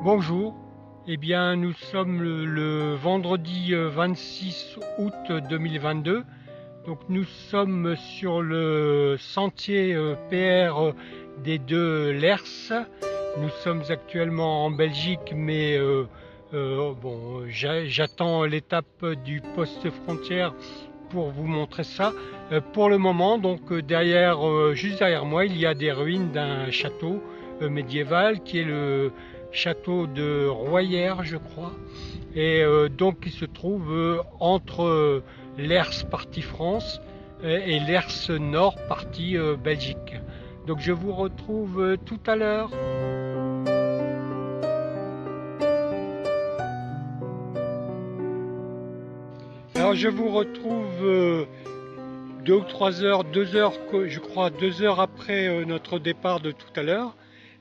Bonjour, eh bien nous sommes le vendredi 26 août 2022, donc nous sommes sur le sentier PR des deux Lers. Nous sommes actuellement en Belgique, mais bon, j'attends l'étape du poste frontière pour vous montrer ça. Pour le moment, donc juste derrière moi, il y a des ruines d'un château médiéval qui est le château de Royères, je crois, et donc il se trouve entre l'Hers partie France et l'Hers Nord partie Belgique. Donc je vous retrouve tout à l'heure. Alors je vous retrouve 2 ou 3 heures, 2 heures, je crois 2 heures après notre départ de tout à l'heure,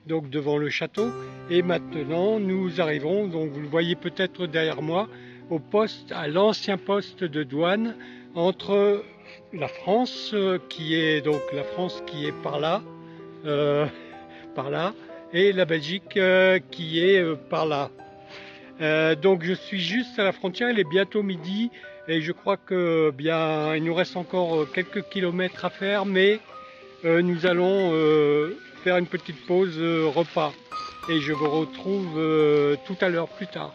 donc devant le château. Et maintenant nous arrivons, donc vous le voyez peut-être derrière moi, au poste, à l'ancien poste de douane entre la France qui est donc la France qui est par là, par là, et la Belgique qui est par là. Donc je suis juste à la frontière, il est bientôt midi et je crois que bien il nous reste encore quelques kilomètres à faire, mais nous allons faire une petite pause repas et je vous retrouve tout à l'heure plus tard.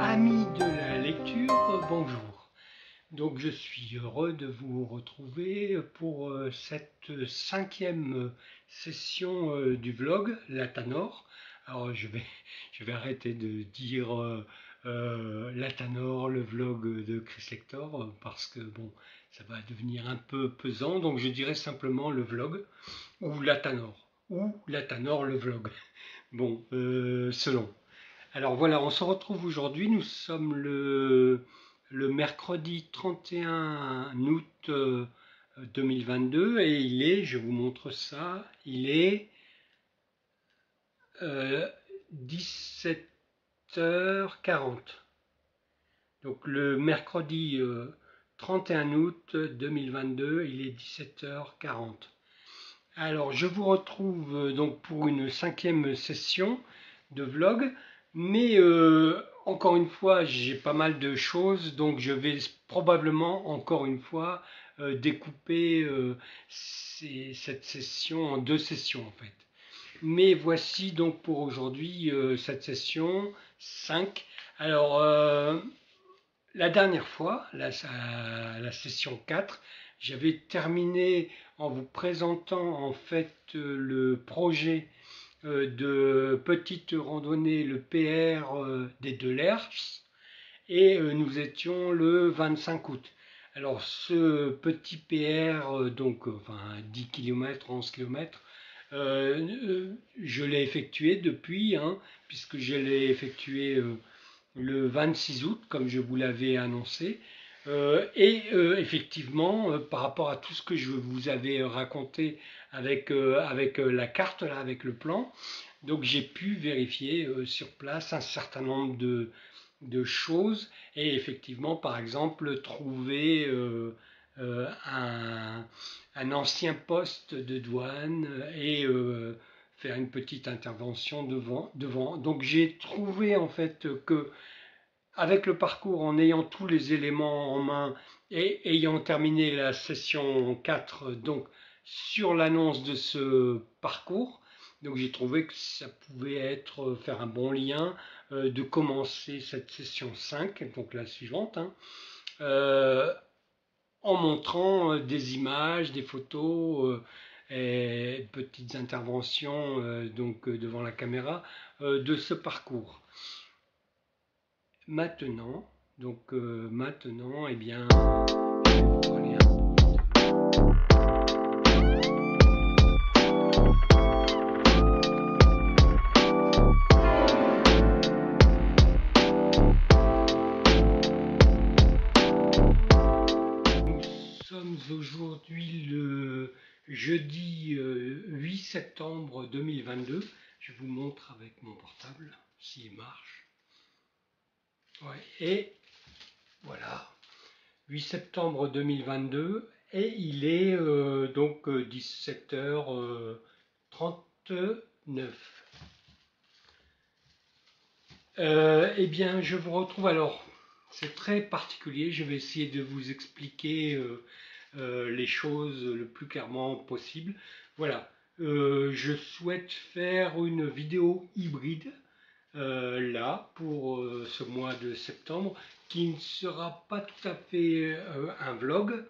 Amis de la lecture, bonjour. Donc je suis heureux de vous retrouver pour cette 5e session du vlog Latanor. Alors je vais arrêter de dire Latanor, le vlog de Chris Lector, parce que bon, ça va devenir un peu pesant, donc je dirais simplement le vlog ou Latanor le vlog. Bon, selon. Alors voilà, on se retrouve aujourd'hui, nous sommes le mercredi 31 août 2022 et il est, je vous montre ça, il est 17h40. Donc le mercredi 31 août 2022, il est 17h40. Alors je vous retrouve donc pour une 5e session de vlog. Mais encore une fois, j'ai pas mal de choses, donc je vais probablement encore une fois découper cette session en 2 sessions en fait. Mais voici donc pour aujourd'hui cette session 5. Alors la dernière fois, la session 4, j'avais terminé en vous présentant en fait le projet de petite randonnée, le PR des deux Lers, et nous étions le 25 août. Alors ce petit PR, donc enfin 10 km, 11 km, je l'ai effectué depuis, puisque je l'ai effectué le 26 août, comme je vous l'avais annoncé. Effectivement, par rapport à tout ce que je vous avais raconté avec la carte, là, avec le plan, donc j'ai pu vérifier sur place un certain nombre de choses et effectivement, par exemple, trouver un ancien poste de douane et faire une petite intervention devant. Donc j'ai trouvé en fait que avec le parcours, en ayant tous les éléments en main et ayant terminé la session 4, donc sur l'annonce de ce parcours, donc j'ai trouvé que ça pouvait faire un bon lien de commencer cette session 5, donc la suivante, en montrant des images, des photos et petites interventions donc devant la caméra de ce parcours. Maintenant, eh bien, aujourd'hui le jeudi 8 septembre 2022. Je vous montre avec mon portable s'il marche. Ouais, et voilà, 8 septembre 2022 et il est donc 17h39. Eh bien, je vous retrouve alors. C'est très particulier. Je vais essayer de vous expliquer les choses le plus clairement possible. Voilà. Je souhaite faire une vidéo hybride là pour ce mois de septembre qui ne sera pas tout à fait un vlog.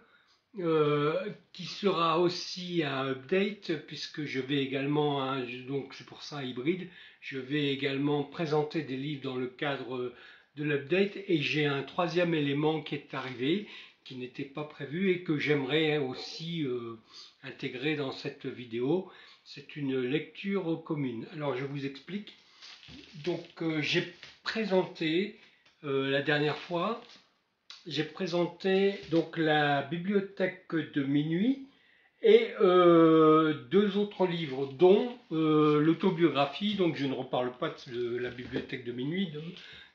Qui sera aussi un update puisque je vais également, donc c'est pour ça hybride, je vais également présenter des livres dans le cadre de l'update et j'ai un troisième élément qui est arrivé qui n'était pas prévu et que j'aimerais aussi intégrer dans cette vidéo. C'est une lecture commune. Alors je vous explique. Donc j'ai présenté la dernière fois. J'ai présenté donc la bibliothèque de minuit et deux autres livres, dont l'autobiographie, donc je ne reparle pas de la bibliothèque de minuit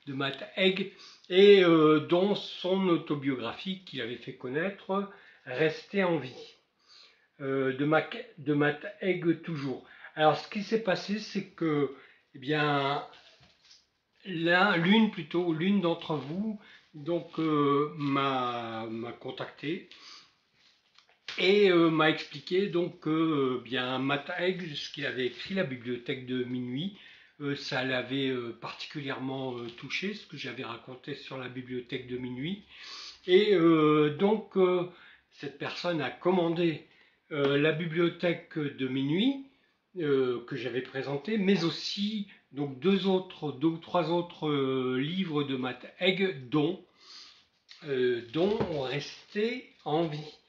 de Matt Haig, et dont son autobiographie qu'il avait fait connaître, Rester en vie, de Matt Haig toujours. Alors ce qui s'est passé, c'est que, eh bien, l'une d'entre vous donc m'a contacté et m'a expliqué donc que bien Matt Haig, ce qu'il avait écrit, la bibliothèque de minuit, ça l'avait particulièrement touché, ce que j'avais raconté sur la bibliothèque de minuit. Et donc cette personne a commandé la bibliothèque de minuit que j'avais présentée, mais aussi donc deux ou trois autres livres de Matt Haig, dont Rester en vie.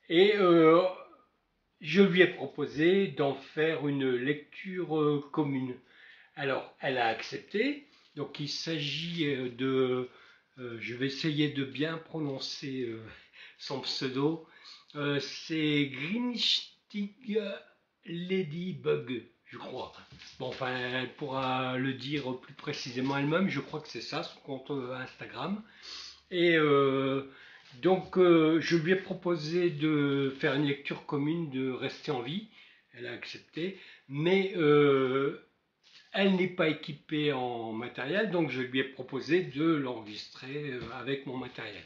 Et je lui ai proposé d'en faire une lecture commune. Alors, elle a accepté. Donc, il s'agit de... je vais essayer de bien prononcer son pseudo. C'est Grinchtig Ladybug, je crois. Bon, enfin, elle pourra le dire plus précisément elle-même. Je crois que c'est ça, son compte Instagram. Et donc, je lui ai proposé de faire une lecture commune de Rester en vie. Elle a accepté. Mais elle n'est pas équipée en matériel, donc je lui ai proposé de l'enregistrer avec mon matériel.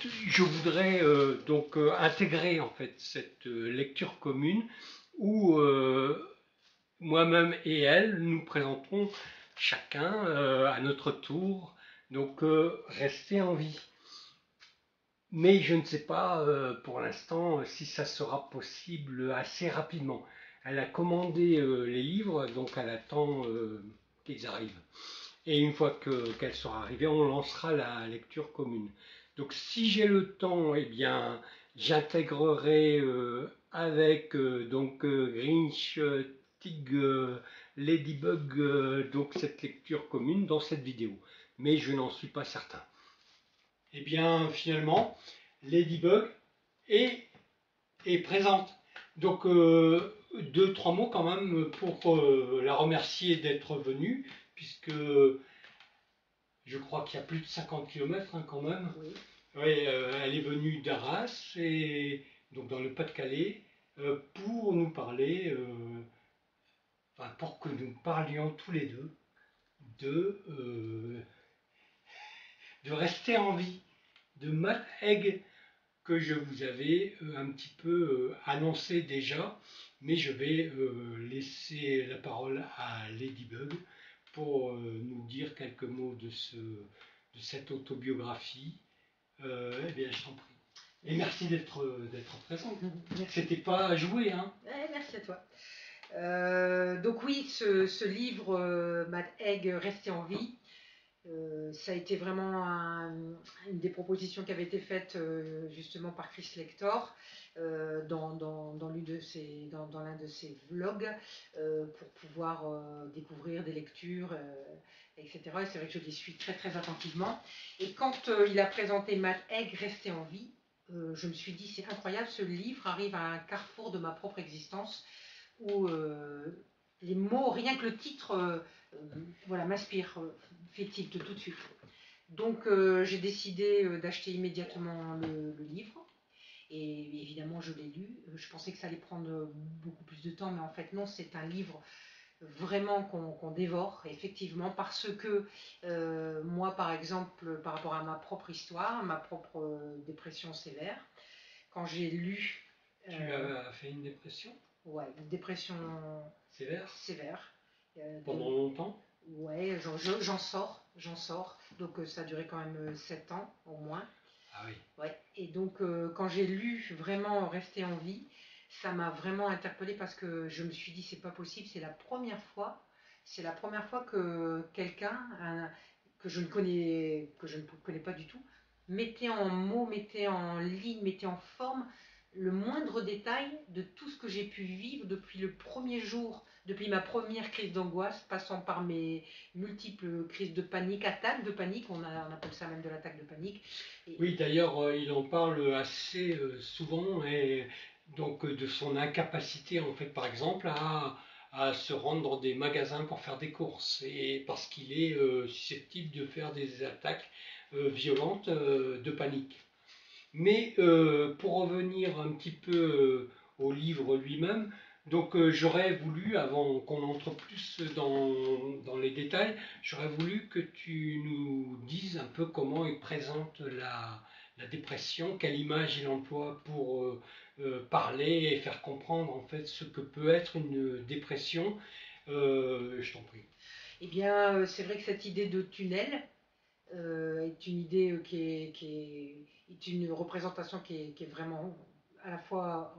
Je voudrais donc intégrer en fait cette lecture commune où moi-même et elle nous présenterons chacun à notre tour donc Rester en vie. Mais je ne sais pas pour l'instant si ça sera possible assez rapidement. Elle a commandé les livres, donc elle attend qu'ils arrivent. Et une fois qu'elle sera arrivée, on lancera la lecture commune. Donc si j'ai le temps, eh bien, j'intégrerai avec Grinch, Tig, Ladybug, donc cette lecture commune dans cette vidéo. Mais je n'en suis pas certain. Et bien finalement, Ladybug est présente. Donc deux, trois mots quand même pour la remercier d'être venue, puisque je crois qu'il y a plus de 50 km quand même. Oui. Ouais, elle est venue d'Arras, et donc dans le Pas-de-Calais, pour nous parler, enfin pour que nous parlions tous les deux de Rester en vie, de Matt Haig, que je vous avais un petit peu annoncé déjà, mais je vais laisser la parole à Ladybug pour nous dire quelques mots de cette autobiographie. Eh bien, je t'en prie. Et merci d'être présent. C'était pas joué, hein. Ouais, merci à toi. Donc oui, ce livre, Matt Haig, Rester en vie, ça a été vraiment une des propositions qui avait été faites justement par Chris Lector dans l'un de ses vlogs pour pouvoir découvrir des lectures, etc. Et c'est vrai que je les suis très très attentivement. Et quand il a présenté Matt Haig, Rester en vie, je me suis dit, c'est incroyable, ce livre arrive à un carrefour de ma propre existence où les mots, rien que le titre, voilà, m'inspire, fait tilt tout de suite. Donc j'ai décidé d'acheter immédiatement le livre. Et évidemment, je l'ai lu. Je pensais que ça allait prendre beaucoup plus de temps, mais en fait, non, c'est un livre vraiment qu'on dévore, effectivement, parce que moi, par exemple, par rapport à ma propre histoire, ma propre dépression sévère, quand j'ai lu... Tu as fait une dépression? Ouais, une dépression sévère. Sévère. Pendant longtemps? Ouais, j'en sors. Donc ça a duré quand même 7 ans au moins. Ah oui. Ouais. Et donc quand j'ai lu vraiment Rester en vie, ça m'a vraiment interpellée parce que je me suis dit c'est pas possible, c'est la première fois que quelqu'un que je ne connais pas du tout mettait en mots, mettait en ligne, mettait en forme le moindre détail de tout ce que j'ai pu vivre depuis le premier jour, depuis ma première crise d'angoisse, passant par mes multiples crises de panique, attaques de panique, on appelle ça même de l'attaque de panique. Et... Oui, d'ailleurs, il en parle assez souvent, et donc de son incapacité, en fait, par exemple, à se rendre dans des magasins pour faire des courses, et parce qu'il est susceptible de faire des attaques violentes de panique. Mais pour revenir un petit peu au livre lui-même, donc j'aurais voulu, avant qu'on entre plus dans les détails, j'aurais voulu que tu nous dises un peu comment il présente la dépression, quelle image il emploie pour parler et faire comprendre en fait ce que peut être une dépression. Je t'en prie. Eh bien, c'est vrai que cette idée de tunnel est une idée est une représentation qui est vraiment à la fois...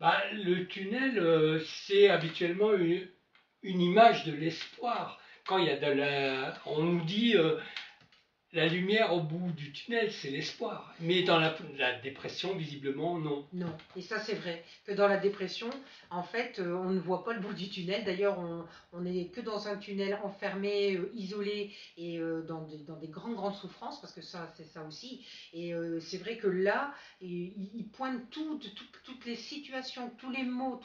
Bah, le tunnel, c'est habituellement une image de l'espoir. Quand il y a on nous dit la lumière au bout du tunnel, c'est l'espoir. Mais dans la dépression, visiblement, non. Non, et ça c'est vrai, que dans la dépression, en fait, on ne voit pas le bout du tunnel. D'ailleurs, on n'est que dans un tunnel enfermé, isolé et dans des grandes souffrances, parce que ça, c'est ça aussi. Et c'est vrai que là, il pointe toutes les situations, tous les mots,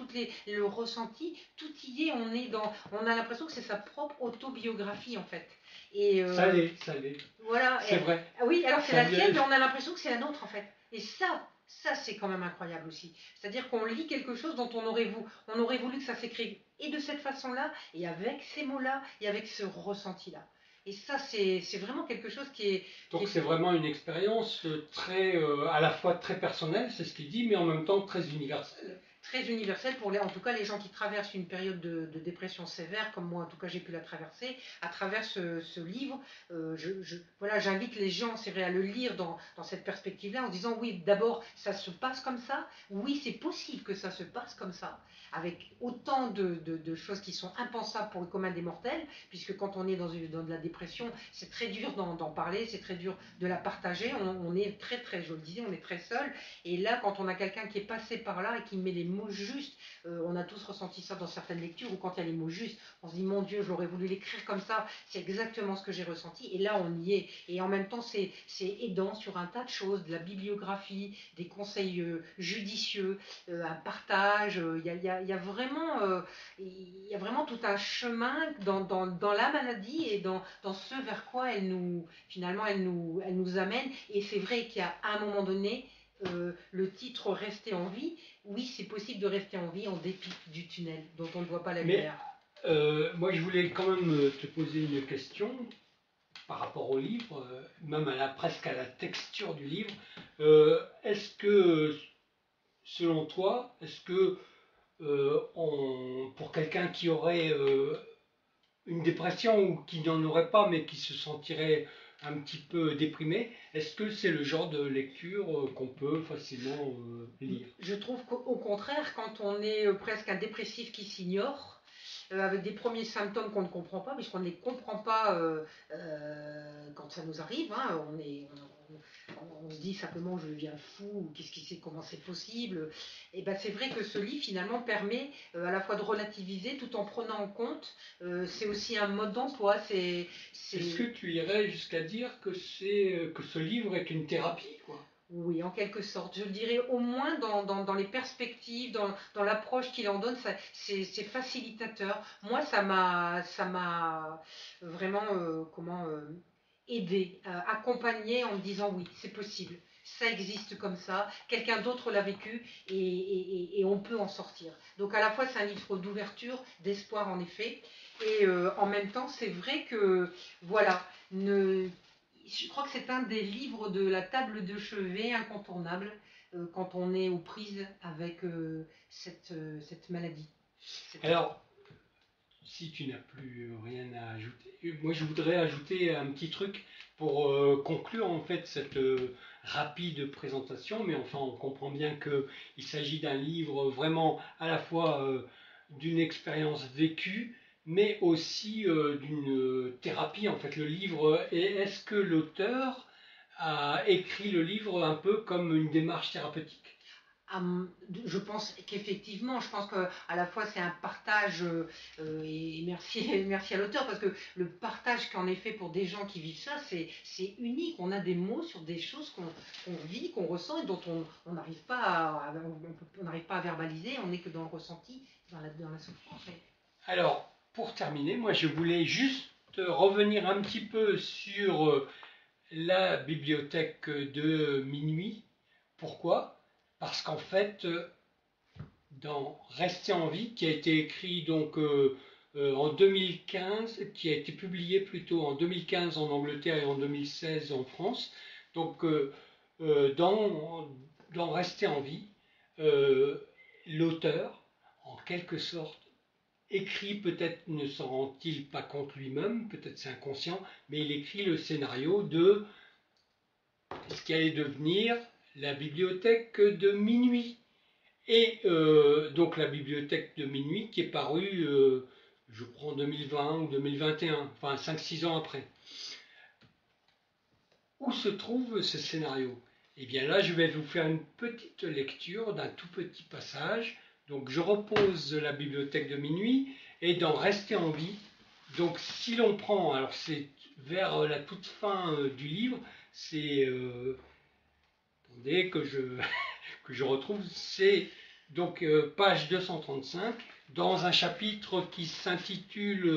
le ressenti, tout y est. On a l'impression que c'est sa propre autobiographie, en fait. Et ça l'est. Voilà. C'est vrai. Oui, alors c'est la sienne, mais on a l'impression que c'est la nôtre, en fait. Et ça c'est quand même incroyable aussi. C'est-à-dire qu'on lit quelque chose dont on aurait voulu que ça s'écrive et de cette façon-là, et avec ces mots-là, et avec ce ressenti-là. Et ça, c'est vraiment quelque chose qui est... Donc c'est vraiment une expérience très, à la fois très personnelle, c'est ce qu'il dit, mais en même temps très universelle. Très universelle pour en tout cas les gens qui traversent une période de dépression sévère, comme moi en tout cas j'ai pu la traverser, à travers ce livre. Voilà, j'invite les gens, c'est vrai, à le lire dans cette perspective-là, en se disant oui, d'abord ça se passe comme ça, oui c'est possible que ça se passe comme ça, avec autant de choses qui sont impensables pour le commun des mortels, puisque quand on est dans de la dépression, c'est très dur d'en parler, c'est très dur de la partager, on est très, je le disais, on est très seul, et là quand on a quelqu'un qui est passé par là et qui met les mots justes, on a tous ressenti ça dans certaines lectures, où quand il y a les mots justes, on se dit mon Dieu, j'aurais voulu l'écrire comme ça, c'est exactement ce que j'ai ressenti, et là on y est, et en même temps c'est aidant sur un tas de choses, de la bibliographie, des conseils judicieux, un partage, il y a vraiment tout un chemin dans la maladie et dans ce vers quoi elle nous amène. Et c'est vrai qu'à un moment donné, le titre Rester en vie, oui, c'est possible de rester en vie en dépit du tunnel dont on ne voit pas la lumière. Moi, je voulais quand même te poser une question par rapport au livre, même presque à la texture du livre. Est-ce que, selon toi, pour quelqu'un qui aurait une dépression ou qui n'en aurait pas mais qui se sentirait un petit peu déprimé, est-ce que c'est le genre de lecture qu'on peut facilement lire? Je trouve qu'au contraire, quand on est presque un dépressif qui s'ignore, avec des premiers symptômes qu'on ne comprend pas, puisqu'on ne les comprend pas quand ça nous arrive, hein, on se dit simplement je deviens fou, comment c'est possible. Et ben c'est vrai que ce livre finalement permet à la fois de relativiser tout en prenant en compte, c'est aussi un mode d'emploi. Est-ce que tu irais jusqu'à dire que ce livre est une thérapie, quoi? Oui, en quelque sorte. Je dirais au moins dans les perspectives, dans l'approche qu'il en donne, c'est facilitateur. Moi, ça m'a vraiment aidé, accompagné en me disant oui, c'est possible. Ça existe comme ça, quelqu'un d'autre l'a vécu et on peut en sortir. Donc à la fois c'est un livre d'ouverture, d'espoir en effet, et en même temps c'est vrai que voilà, ne, je crois que c'est un des livres de la table de chevet incontournable quand on est aux prises avec cette maladie. Alors, si tu n'as plus rien à ajouter, moi je voudrais ajouter un petit truc pour conclure en fait cette rapide présentation, mais enfin on comprend bien qu'il s'agit d'un livre vraiment à la fois d'une expérience vécue, mais aussi d'une thérapie en fait. Le livre, est-ce que l'auteur a écrit le livre un peu comme une démarche thérapeutique? Je pense qu'effectivement, je pense qu'à la fois c'est un partage, et merci, merci à l'auteur, parce que le partage qu'en est fait pour des gens qui vivent ça, c'est unique. On a des mots sur des choses qu'on vit, qu'on ressent et dont on n'arrive pas on n'arrive pas à verbaliser, on n'est que dans le ressenti, dans la souffrance. Alors, pour terminer, moi je voulais juste revenir un petit peu sur la bibliothèque de minuit. Pourquoi? Parce qu'en fait, dans Rester en vie, qui a été écrit donc en 2015, qui a été publié plutôt en 2015 en Angleterre et en 2016 en France, donc dans Rester en vie, euh, l'auteur, en quelque sorte, écrit, peut-être ne s'en rend-il pas compte lui-même, peut-être c'est inconscient, mais il écrit le scénario de ce qui allait devenir la bibliothèque de minuit. Et donc la bibliothèque de minuit qui est parue, je crois, en 2020 ou 2021, enfin 5-6 ans après. Où se trouve ce scénario? Eh bien là, je vais vous faire une petite lecture d'un tout petit passage. Donc je repose la bibliothèque de minuit et dans Rester en vie. Donc si l'on prend, alors c'est vers la toute fin du livre, c'est attendez que je retrouve, c'est donc page 235 dans un chapitre qui s'intitule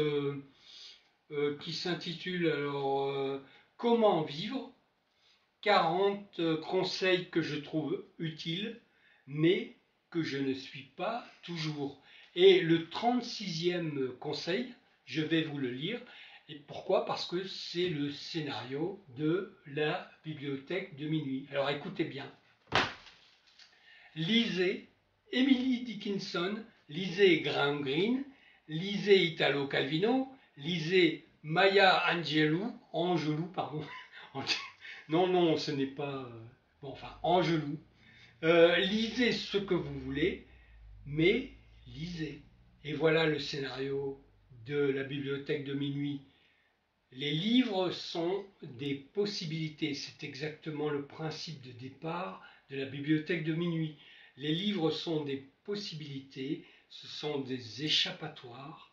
alors Comment vivre, 40 conseils que je trouve utiles, mais que je ne suis pas toujours. Et le 36e conseil, je vais vous le lire. Et pourquoi? Parce que c'est le scénario de la bibliothèque de minuit. Alors écoutez bien. Lisez Emily Dickinson, lisez Graham Greene, lisez Italo Calvino, lisez Maya Angelou, pardon. Non, non, ce n'est pas. Bon, enfin, Angelou. Lisez ce que vous voulez, mais lisez. Et voilà le scénario de la bibliothèque de minuit. Les livres sont des possibilités. C'est exactement le principe de départ de la bibliothèque de minuit. Les livres sont des possibilités, ce sont des échappatoires.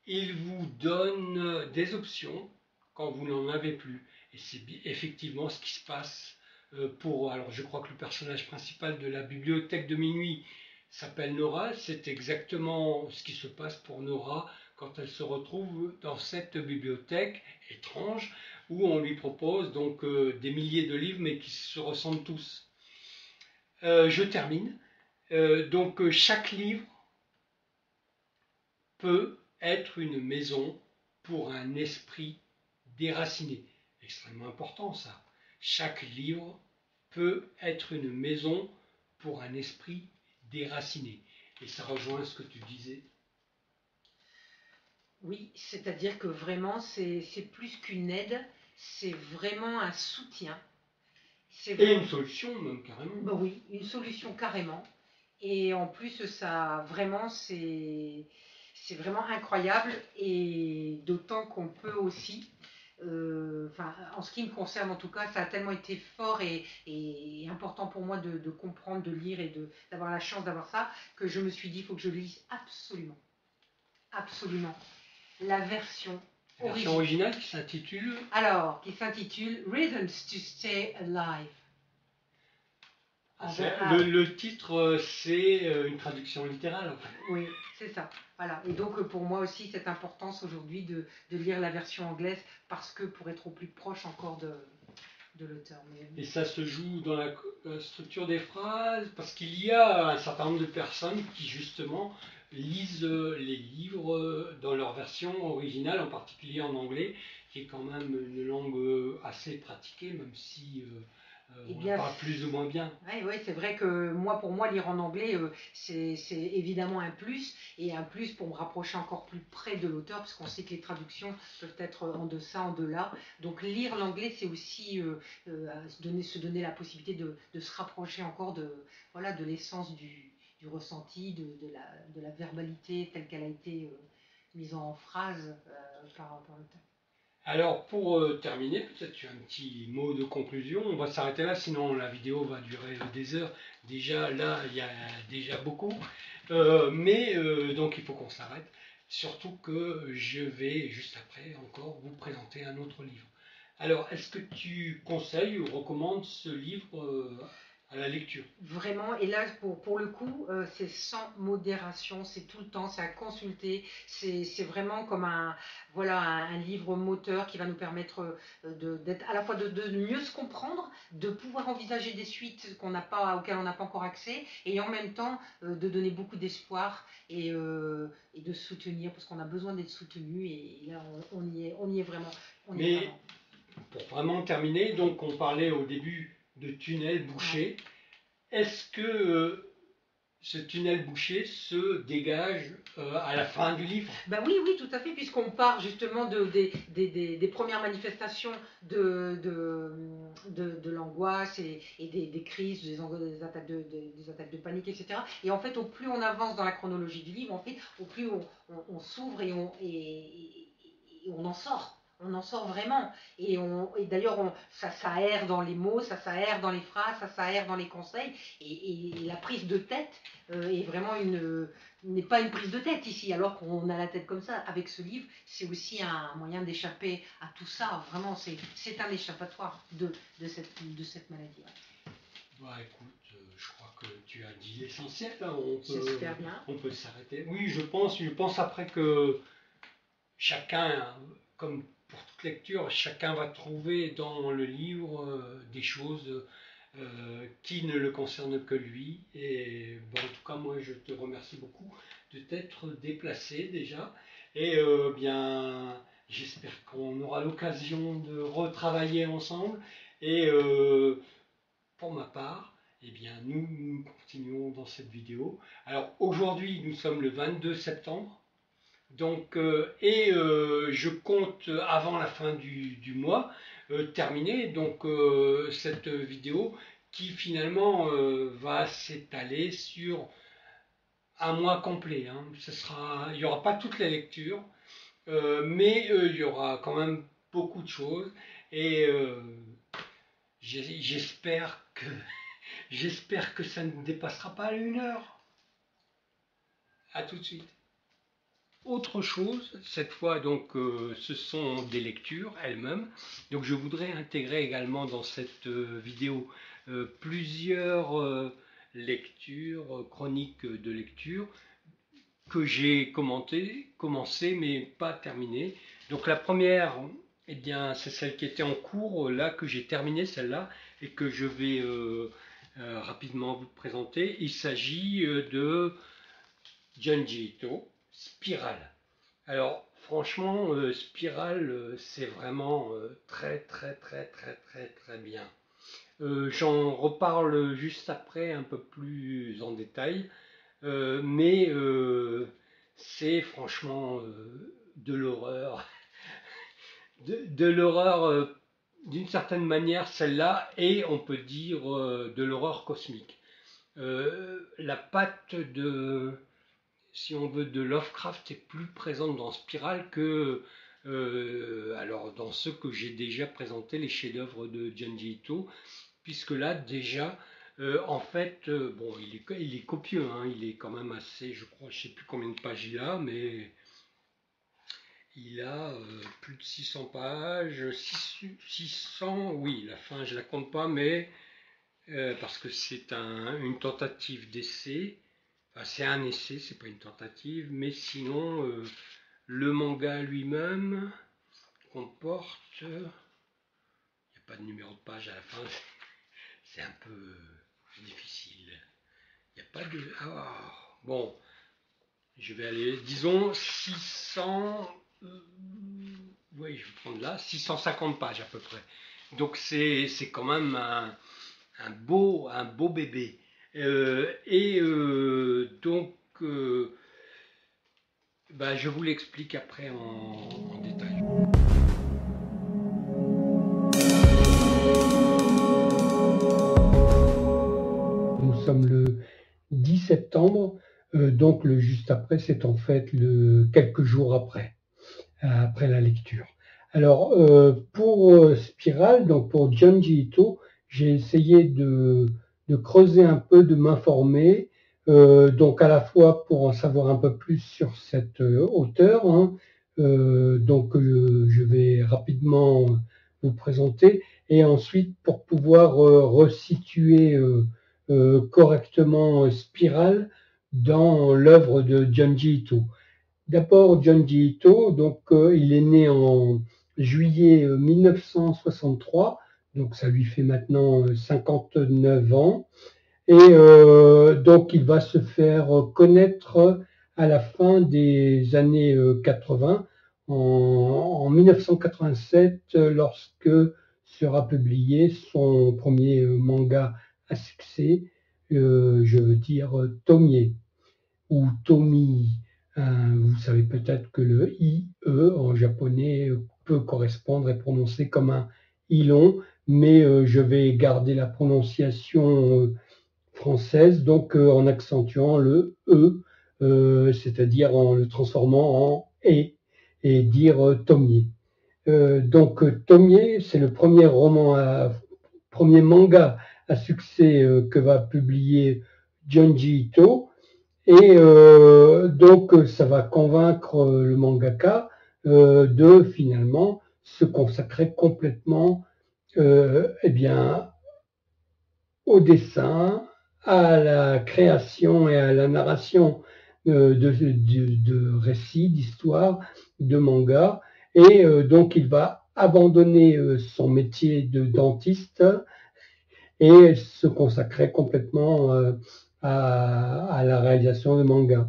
Ils vous donnent des options quand vous n'en avez plus. Et c'est effectivement ce qui se passe alors je crois que le personnage principal de la bibliothèque de minuit s'appelle Nora. C'est exactement ce qui se passe pour Nora quand elle se retrouve dans cette bibliothèque étrange où on lui propose donc des milliers de livres mais qui se ressemblent tous. Je termine. Donc chaque livre peut être une maison pour un esprit déraciné. Extrêmement important ça. Chaque livre peut être une maison pour un esprit déraciné. Et ça rejoint ce que tu disais. Oui, c'est-à-dire que vraiment, c'est plus qu'une aide, c'est vraiment un soutien. Et une solution, même carrément. Ben oui, une solution carrément. Et en plus, ça, vraiment, c'est vraiment incroyable. Et d'autant qu'on peut aussi, en ce qui me concerne en tout cas, ça a tellement été fort et important pour moi de comprendre, de lire et d'avoir la chance d'avoir ça, que je me suis dit, il faut que je lise absolument. Absolument. La version originale qui s'intitule Reasons to Stay Alive. Le titre, c'est une traduction littérale, en fait. Oui, c'est ça. Voilà. Et donc, pour moi aussi, cette importance aujourd'hui de lire la version anglaise, parce que pour être au plus proche encore de l'auteur. Et ça se joue dans la structure des phrases, parce qu'il y a un certain nombre de personnes qui, justement, lisent les livres dans leur version originale, en particulier en anglais, qui est quand même une langue assez pratiquée, même si on la parle plus ou moins bien. Oui, c'est vrai que pour moi, lire en anglais, c'est évidemment un plus, et un plus pour me rapprocher encore plus près de l'auteur, parce qu'on sait que les traductions peuvent être en deçà, en delà. Donc lire l'anglais, c'est aussi se donner la possibilité de se rapprocher encore de l'essence du ressenti, de la verbalité telle qu'elle a été mise en phrase par l'auteur. Alors pour terminer, peut-être tu as un petit mot de conclusion. On va s'arrêter là, sinon la vidéo va durer des heures. Déjà là, il y a déjà beaucoup. Donc il faut qu'on s'arrête. Surtout que je vais juste après encore vous présenter un autre livre. Alors, est-ce que tu conseilles ou recommandes ce livre à la lecture? Vraiment, et là pour le coup, c'est sans modération, c'est tout le temps, c'est à consulter, c'est vraiment comme un livre moteur qui va nous permettre d'être à la fois de mieux se comprendre, de pouvoir envisager des suites auxquelles on n'a pas encore accès, et en même temps de donner beaucoup d'espoir et de soutenir, parce qu'on a besoin d'être soutenu, et là on y est vraiment. Pour vraiment terminer, donc on parlait au début de tunnel bouché. Est-ce que ce tunnel bouché se dégage à la fin du livre? Oui, tout à fait, puisqu'on part justement des premières manifestations de l'angoisse et des crises, des attaques de panique, etc. Et en fait, au plus on avance dans la chronologie du livre, en fait, au plus on s'ouvre et on en sort. On en sort vraiment. Et d'ailleurs, ça s'aère dans les mots, ça s'aère dans les phrases, ça s'aère dans les conseils. Et la prise de tête est vraiment n'est pas une prise de tête ici, alors qu'on a la tête comme ça. Avec ce livre, c'est aussi un moyen d'échapper à tout ça. Vraiment, c'est un échappatoire de cette maladie. Écoute, je crois que tu as dit l'essentiel. J'espère bien. On peut s'arrêter. Oui, je pense après que chacun, comme pour toute lecture, chacun va trouver dans le livre des choses qui ne le concernent que lui. Et en tout cas, moi, je te remercie beaucoup de t'être déplacé déjà. Et bien, j'espère qu'on aura l'occasion de retravailler ensemble. Et pour ma part, eh bien, nous continuons dans cette vidéo. Alors aujourd'hui, nous sommes le 22 septembre. Donc, je compte avant la fin du mois terminer donc, cette vidéo qui finalement va s'étaler sur un mois complet. Hein. Il n'y aura pas toutes les lectures, mais il y aura quand même beaucoup de choses et j'espère que ça ne dépassera pas 1 heure. À tout de suite. Autre chose, cette fois donc ce sont des lectures elles-mêmes. Donc je voudrais intégrer également dans cette vidéo plusieurs lectures, chroniques de lecture que j'ai commencé mais pas terminé. Donc la première, eh bien c'est celle qui était en cours, là que j'ai terminé celle-là et que je vais rapidement vous présenter. Il s'agit de Junji Ito. Spirale. Alors franchement, Spirale, c'est vraiment très bien. J'en reparle juste après un peu plus en détail, mais c'est franchement de l'horreur. de l'horreur d'une certaine manière celle-là, et on peut dire de l'horreur cosmique. La patte de... si on veut, de Lovecraft est plus présente dans Spirale que alors dans ceux que j'ai déjà présentés, les chefs-d'œuvre de Junji Ito, puisque là déjà, en fait, bon, il est copieux, hein, il est quand même assez, je crois, je sais plus combien de pages il a, mais il a plus de 600 pages, 600, oui, la fin je la compte pas, mais parce que c'est une tentative d'essai. Enfin, c'est un essai, c'est pas une tentative, mais sinon, le manga lui-même comporte. Il n'y a pas de numéro de page à la fin, c'est un peu difficile. Il n'y a pas de. Ah, bon, je vais aller, disons 600. Oui, je vais prendre là, 650 pages à peu près. Donc c'est quand même un beau bébé. Donc, je vous l'explique après en détail. Nous sommes le 10 septembre, donc le juste après, c'est en fait quelques jours après la lecture. Alors, pour Spirale, donc pour Junji Ito, j'ai essayé de creuser un peu, de m'informer, donc à la fois pour en savoir un peu plus sur cet auteur, hein, je vais rapidement vous présenter, et ensuite pour pouvoir resituer correctement Spirale dans l'œuvre de Junji Ito. D'abord, Junji Ito, donc il est né en juillet 1963, donc ça lui fait maintenant 59 ans, et donc il va se faire connaître à la fin des années 80, en 1987, lorsque sera publié son premier manga à succès, je veux dire Tomie ou Tomi. Vous savez peut-être que le IE en japonais peut correspondre et prononcer comme un I long, mais je vais garder la prononciation française, donc en accentuant le E, c'est-à-dire en le transformant en E, et dire Tomie. Donc Tomie, c'est le premier premier manga à succès que va publier Junji Ito. Et donc, ça va convaincre le mangaka de finalement se consacrer complètement au dessin, à la création et à la narration de récits, d'histoires, de mangas. Et donc, il va abandonner son métier de dentiste et se consacrer complètement à la réalisation de mangas.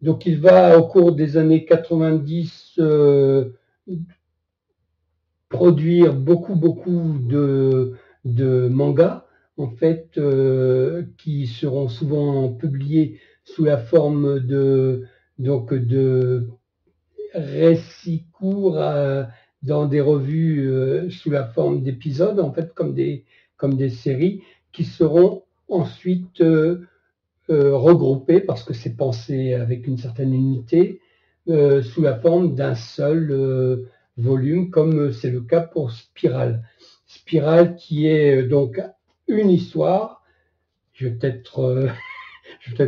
Donc il va, au cours des années 90, produire beaucoup de mangas, en fait, qui seront souvent publiés sous la forme de récits courts dans des revues sous la forme d'épisodes, en fait, comme des séries, qui seront ensuite regroupés, parce que c'est pensé avec une certaine unité, sous la forme d'un seul volume, comme c'est le cas pour Spirale. Spirale qui est donc une histoire. Je vais peut-être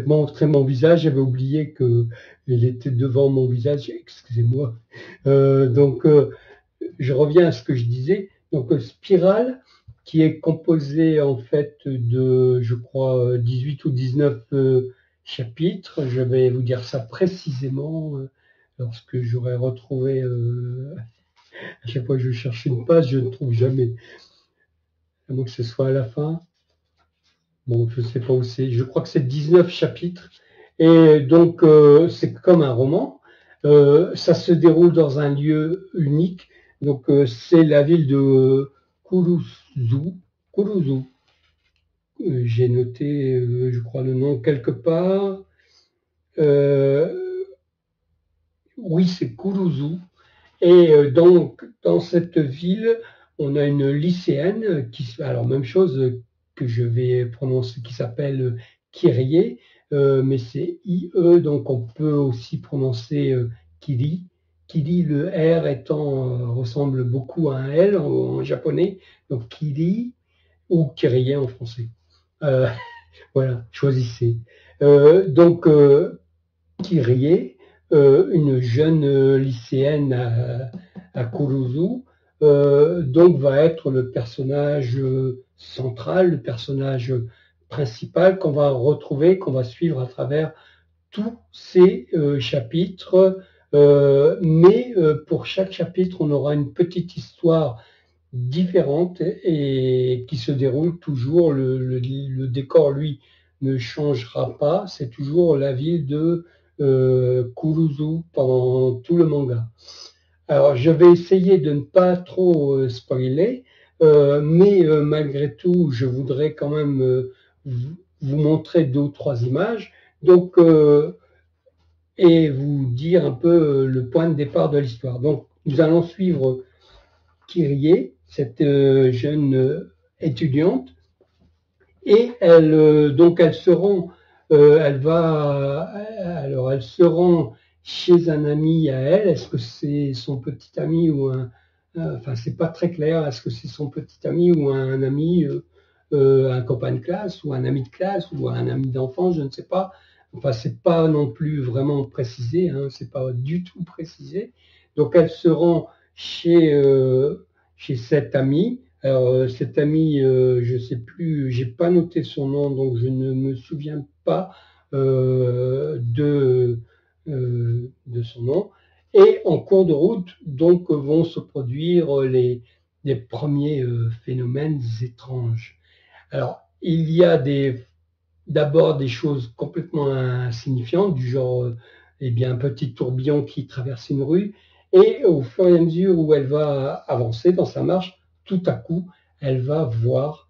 montrer mon visage, j'avais oublié qu'il était devant mon visage, excusez-moi. Je reviens à ce que je disais. Donc Spirale, qui est composé en fait de, je crois, 18 ou 19 chapitres. Je vais vous dire ça précisément lorsque j'aurai retrouvé. À chaque fois que je cherche une page, je ne trouve jamais. À moins que ce soit à la fin. Bon, je ne sais pas où c'est. Je crois que c'est 19 chapitres. Et donc, c'est comme un roman. Ça se déroule dans un lieu unique. Donc, c'est la ville de Kuruzu. J'ai noté, je crois, le nom quelque part. Oui, c'est Kuruzu. Et donc, dans cette ville, on a une lycéenne alors même chose que je vais prononcer, qui s'appelle Kyrie, mais c'est IE, donc on peut aussi prononcer Kiri. Kiri, le R ressemble beaucoup à un L en japonais, donc Kiri ou Kyrie en français. Voilà, choisissez. Kyrie, une jeune lycéenne à Kuruzu, donc va être le personnage central, le personnage principal qu'on va retrouver, qu'on va suivre à travers tous ces chapitres, mais pour chaque chapitre, on aura une petite histoire différente et qui se déroule toujours. Le décor, lui, ne changera pas. C'est toujours la ville de Kuruzu pendant tout le manga. Alors, je vais essayer de ne pas trop spoiler, mais malgré tout, je voudrais quand même vous montrer 2 ou 3 images. Donc, et vous dire un peu le point de départ de l'histoire. Donc, nous allons suivre Kyrie, cette jeune étudiante, et elle se rend, elle se rend chez un ami à elle. Est-ce que c'est son petit ami ou enfin, c'est pas très clair. Est-ce que c'est son petit ami ou un ami, un copain de classe ou un ami de classe ou un ami d'enfance, je ne sais pas. Enfin, c'est pas non plus vraiment précisé, hein, c'est pas du tout précisé. Donc, elle se rend chez cet ami. Alors, cet ami, je sais plus, j'ai pas noté son nom, donc je ne me souviens pas de son nom. Et en cours de route, donc, vont se produire les premiers phénomènes étranges. Alors, il y a d'abord des choses complètement insignifiantes, du genre eh bien, un petit tourbillon qui traverse une rue, et au fur et à mesure où elle va avancer dans sa marche, tout à coup, elle va voir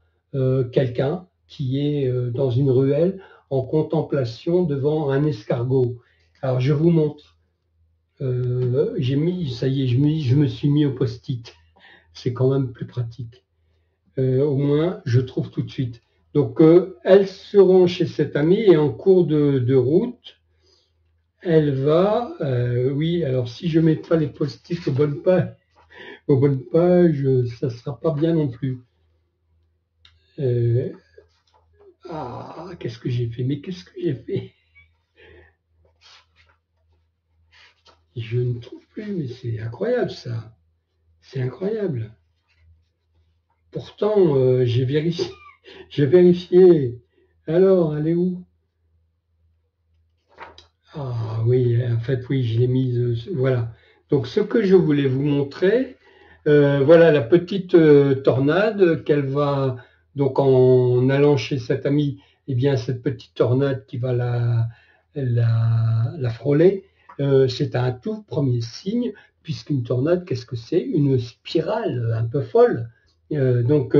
quelqu'un qui est dans une ruelle en contemplation devant un escargot. Alors, je vous montre. Ça y est, je me suis mis au post-it. C'est quand même plus pratique. Au moins, je trouve tout de suite. Donc, elles seront chez cette amie et en cours de route, elle va, oui, alors si je ne mets pas les post-it aux bonnes pages, ça ne sera pas bien non plus. Qu'est-ce que j'ai fait? Mais qu'est-ce que j'ai fait? Je ne trouve plus, mais c'est incroyable ça. C'est incroyable. Pourtant, j'ai vérifié. J'ai vérifié. Alors, elle est où? Ah oui, en fait, oui, je l'ai mise. Voilà. Donc, ce que je voulais vous montrer, voilà la petite tornade qu'elle va, donc en allant chez cette amie, eh bien, cette petite tornade qui va la frôler, c'est un tout premier signe, puisqu'une tornade, qu'est-ce que c'est? Une spirale un peu folle, donc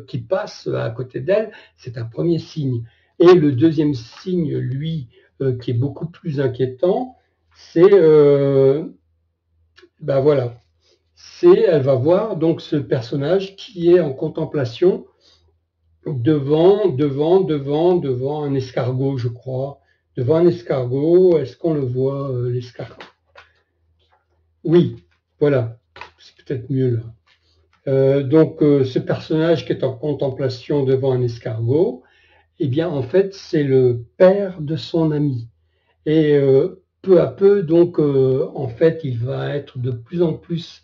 qui passe à côté d'elle, c'est un premier signe. Et le deuxième signe, lui, qui est beaucoup plus inquiétant, c'est ben voilà, elle va voir donc ce personnage qui est en contemplation devant un escargot, je crois, devant un escargot. Est-ce qu'on le voit, l'escargot? Oui, voilà, c'est peut-être mieux là. Donc ce personnage qui est en contemplation devant un escargot, eh bien en fait c'est le père de son ami. Et peu à peu, donc, en fait, il va être de plus en plus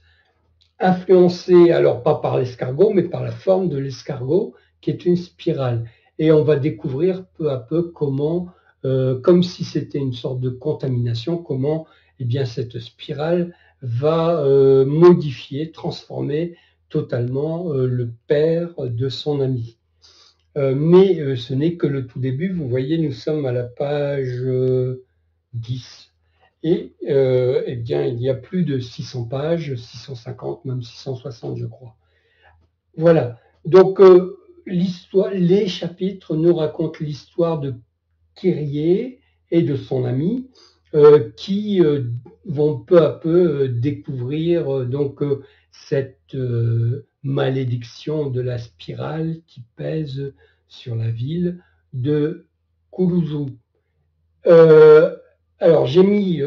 influencé, alors pas par l'escargot, mais par la forme de l'escargot, qui est une spirale. Et on va découvrir peu à peu comment, comme si c'était une sorte de contamination, comment eh bien, cette spirale va modifier, transformer totalement le père de son ami. Mais ce n'est que le tout début. Vous voyez, nous sommes à la page 10. Et eh bien, il y a plus de 600 pages, 650, même 660, je crois. Voilà. Donc, les chapitres nous racontent l'histoire de Kyrie et de son ami, qui vont peu à peu découvrir donc cette malédiction de la spirale qui pèse sur la ville de Kuruzu. Alors j'ai mis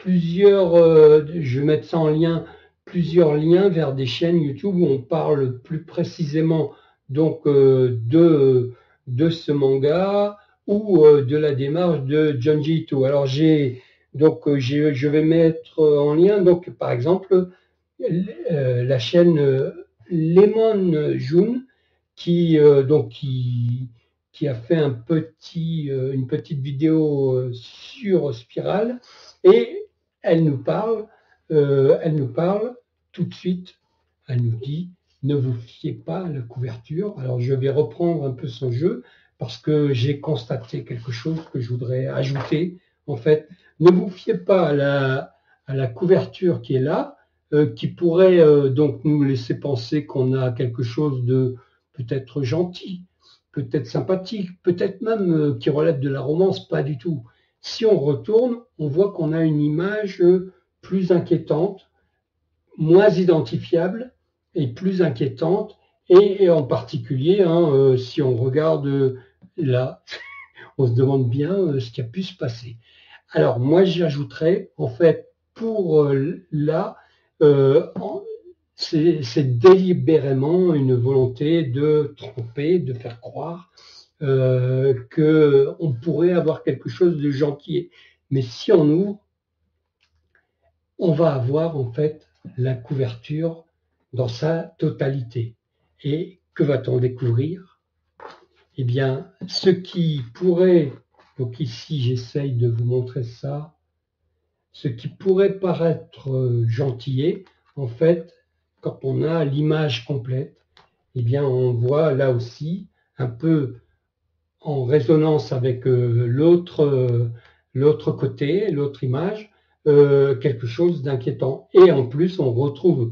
je vais mettre ça en lien, plusieurs liens vers des chaînes YouTube où on parle plus précisément donc de ce manga ou de la démarche de Junji Ito. Alors je vais mettre en lien donc par exemple la chaîne Lemon June qui a fait une petite vidéo sur Spiral et elle nous parle tout de suite. Elle nous dit ne vous fiez pas à la couverture. Alors je vais reprendre un peu son jeu parce que j'ai constaté quelque chose que je voudrais ajouter. En fait, ne vous fiez pas à la couverture qui est là, qui pourrait donc nous laisser penser qu'on a quelque chose de peut-être gentil, peut-être sympathique, peut-être même qui relève de la romance, pas du tout. Si on retourne, on voit qu'on a une image plus inquiétante, moins identifiable et plus inquiétante, et en particulier, si on regarde là, on se demande bien ce qui a pu se passer. Alors moi j'ajouterais, en fait, pour là, c'est délibérément une volonté de tromper, de faire croire qu'on pourrait avoir quelque chose de gentil. Mais si on ouvre, on va avoir en fait la couverture dans sa totalité. Et que va-t-on découvrir? Eh bien, ce qui pourrait, donc ici j'essaye de vous montrer ça, ce qui pourrait paraître gentillet, en fait, quand on a l'image complète, eh bien, on voit là aussi, un peu en résonance avec l'autre côté, l'autre image, quelque chose d'inquiétant. Et en plus, on retrouve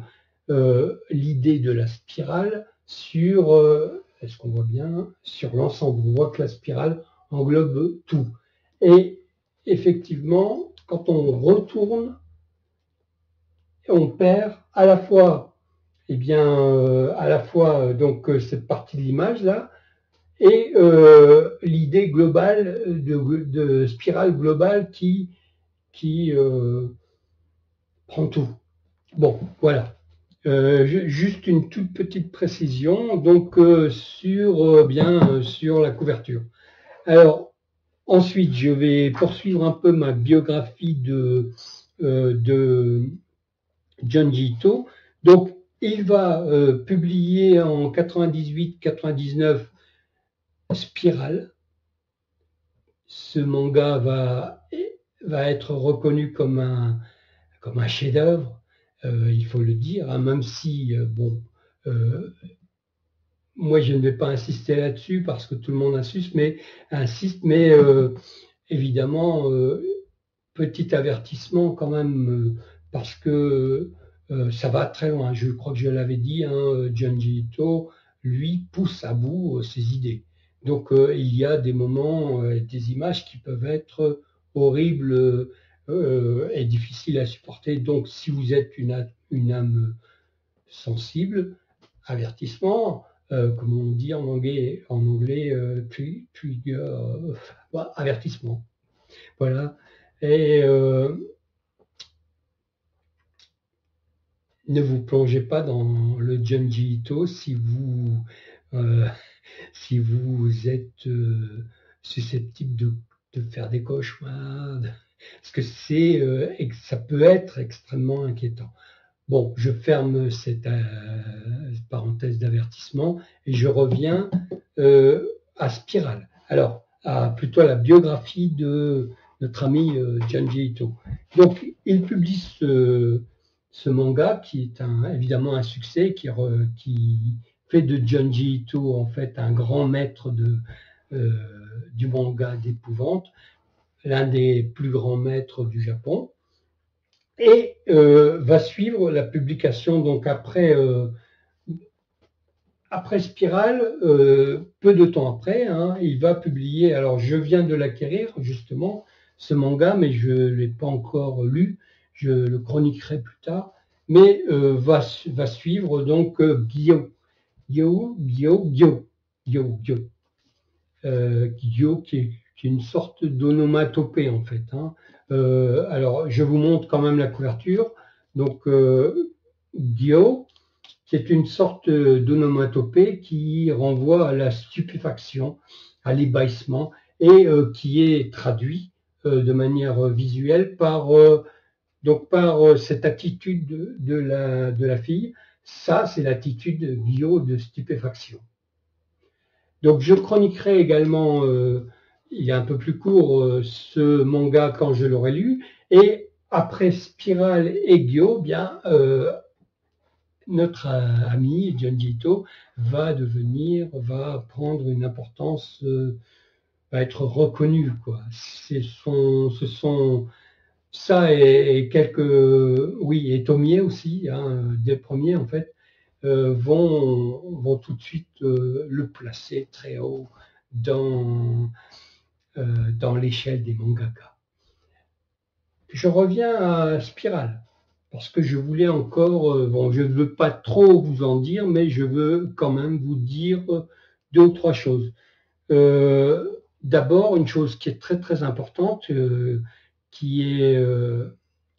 l'idée de la spirale sur, est-ce qu'on voit bien, sur l'ensemble. On voit que la spirale englobe tout. Et effectivement, quand on retourne, on perd à la fois, donc cette partie de l'image là, et l'idée globale de spirale globale qui prend tout. Bon, voilà. Juste une toute petite précision donc sur la couverture. Alors ensuite, je vais poursuivre un peu ma biographie de Junji Ito. Donc, il va publier en 98-99 Spiral. Ce manga va être reconnu comme un chef-d'œuvre, il faut le dire, hein, même si, moi je ne vais pas insister là-dessus parce que tout le monde insiste, mais évidemment, petit avertissement quand même, parce que ça va très loin. Je crois que je l'avais dit, Junji Ito, lui, pousse à bout ses idées. Donc il y a des moments, des images qui peuvent être horribles et difficiles à supporter. Donc si vous êtes une âme sensible, avertissement, comme on dit en anglais trigger, avertissement. Voilà. Et ne vous plongez pas dans le Junji Ito si vous êtes susceptible de faire des cauchemars, parce que ça peut être extrêmement inquiétant. Bon, je ferme cette parenthèse d'avertissement et je reviens à Spiral. Alors, plutôt à la biographie de notre ami Junji Ito. Donc, il publie ce manga qui est évidemment un succès, qui fait de Junji Ito en fait un grand maître du manga d'épouvante, l'un des plus grands maîtres du Japon, et va suivre la publication donc après Spiral, peu de temps après, il va publier, alors je viens de l'acquérir justement, ce manga, mais je ne l'ai pas encore lu, je le chroniquerai plus tard, mais va suivre donc Gyo, qui est une sorte d'onomatopée en fait. Alors je vous montre quand même la couverture, donc Gyo, c'est une sorte d'onomatopée qui renvoie à la stupéfaction, à l'ébahissement, et qui est traduit de manière visuelle par Donc par cette attitude de la fille, ça c'est l'attitude Guillot de stupéfaction. Donc je chroniquerai également, il est un peu plus court, ce manga quand je l'aurai lu, et après Spirale et Guillot, bien notre ami Junji Ito va prendre une importance, va être reconnu, quoi. Ce sont ça et quelques, oui, et Tomie aussi, hein, des premiers en fait, vont tout de suite le placer très haut dans l'échelle des mangaka. Je reviens à Spirale, parce que je voulais encore, bon, je ne veux pas trop vous en dire, mais je veux quand même vous dire deux ou trois choses. D'abord, une chose qui est très très importante, qui est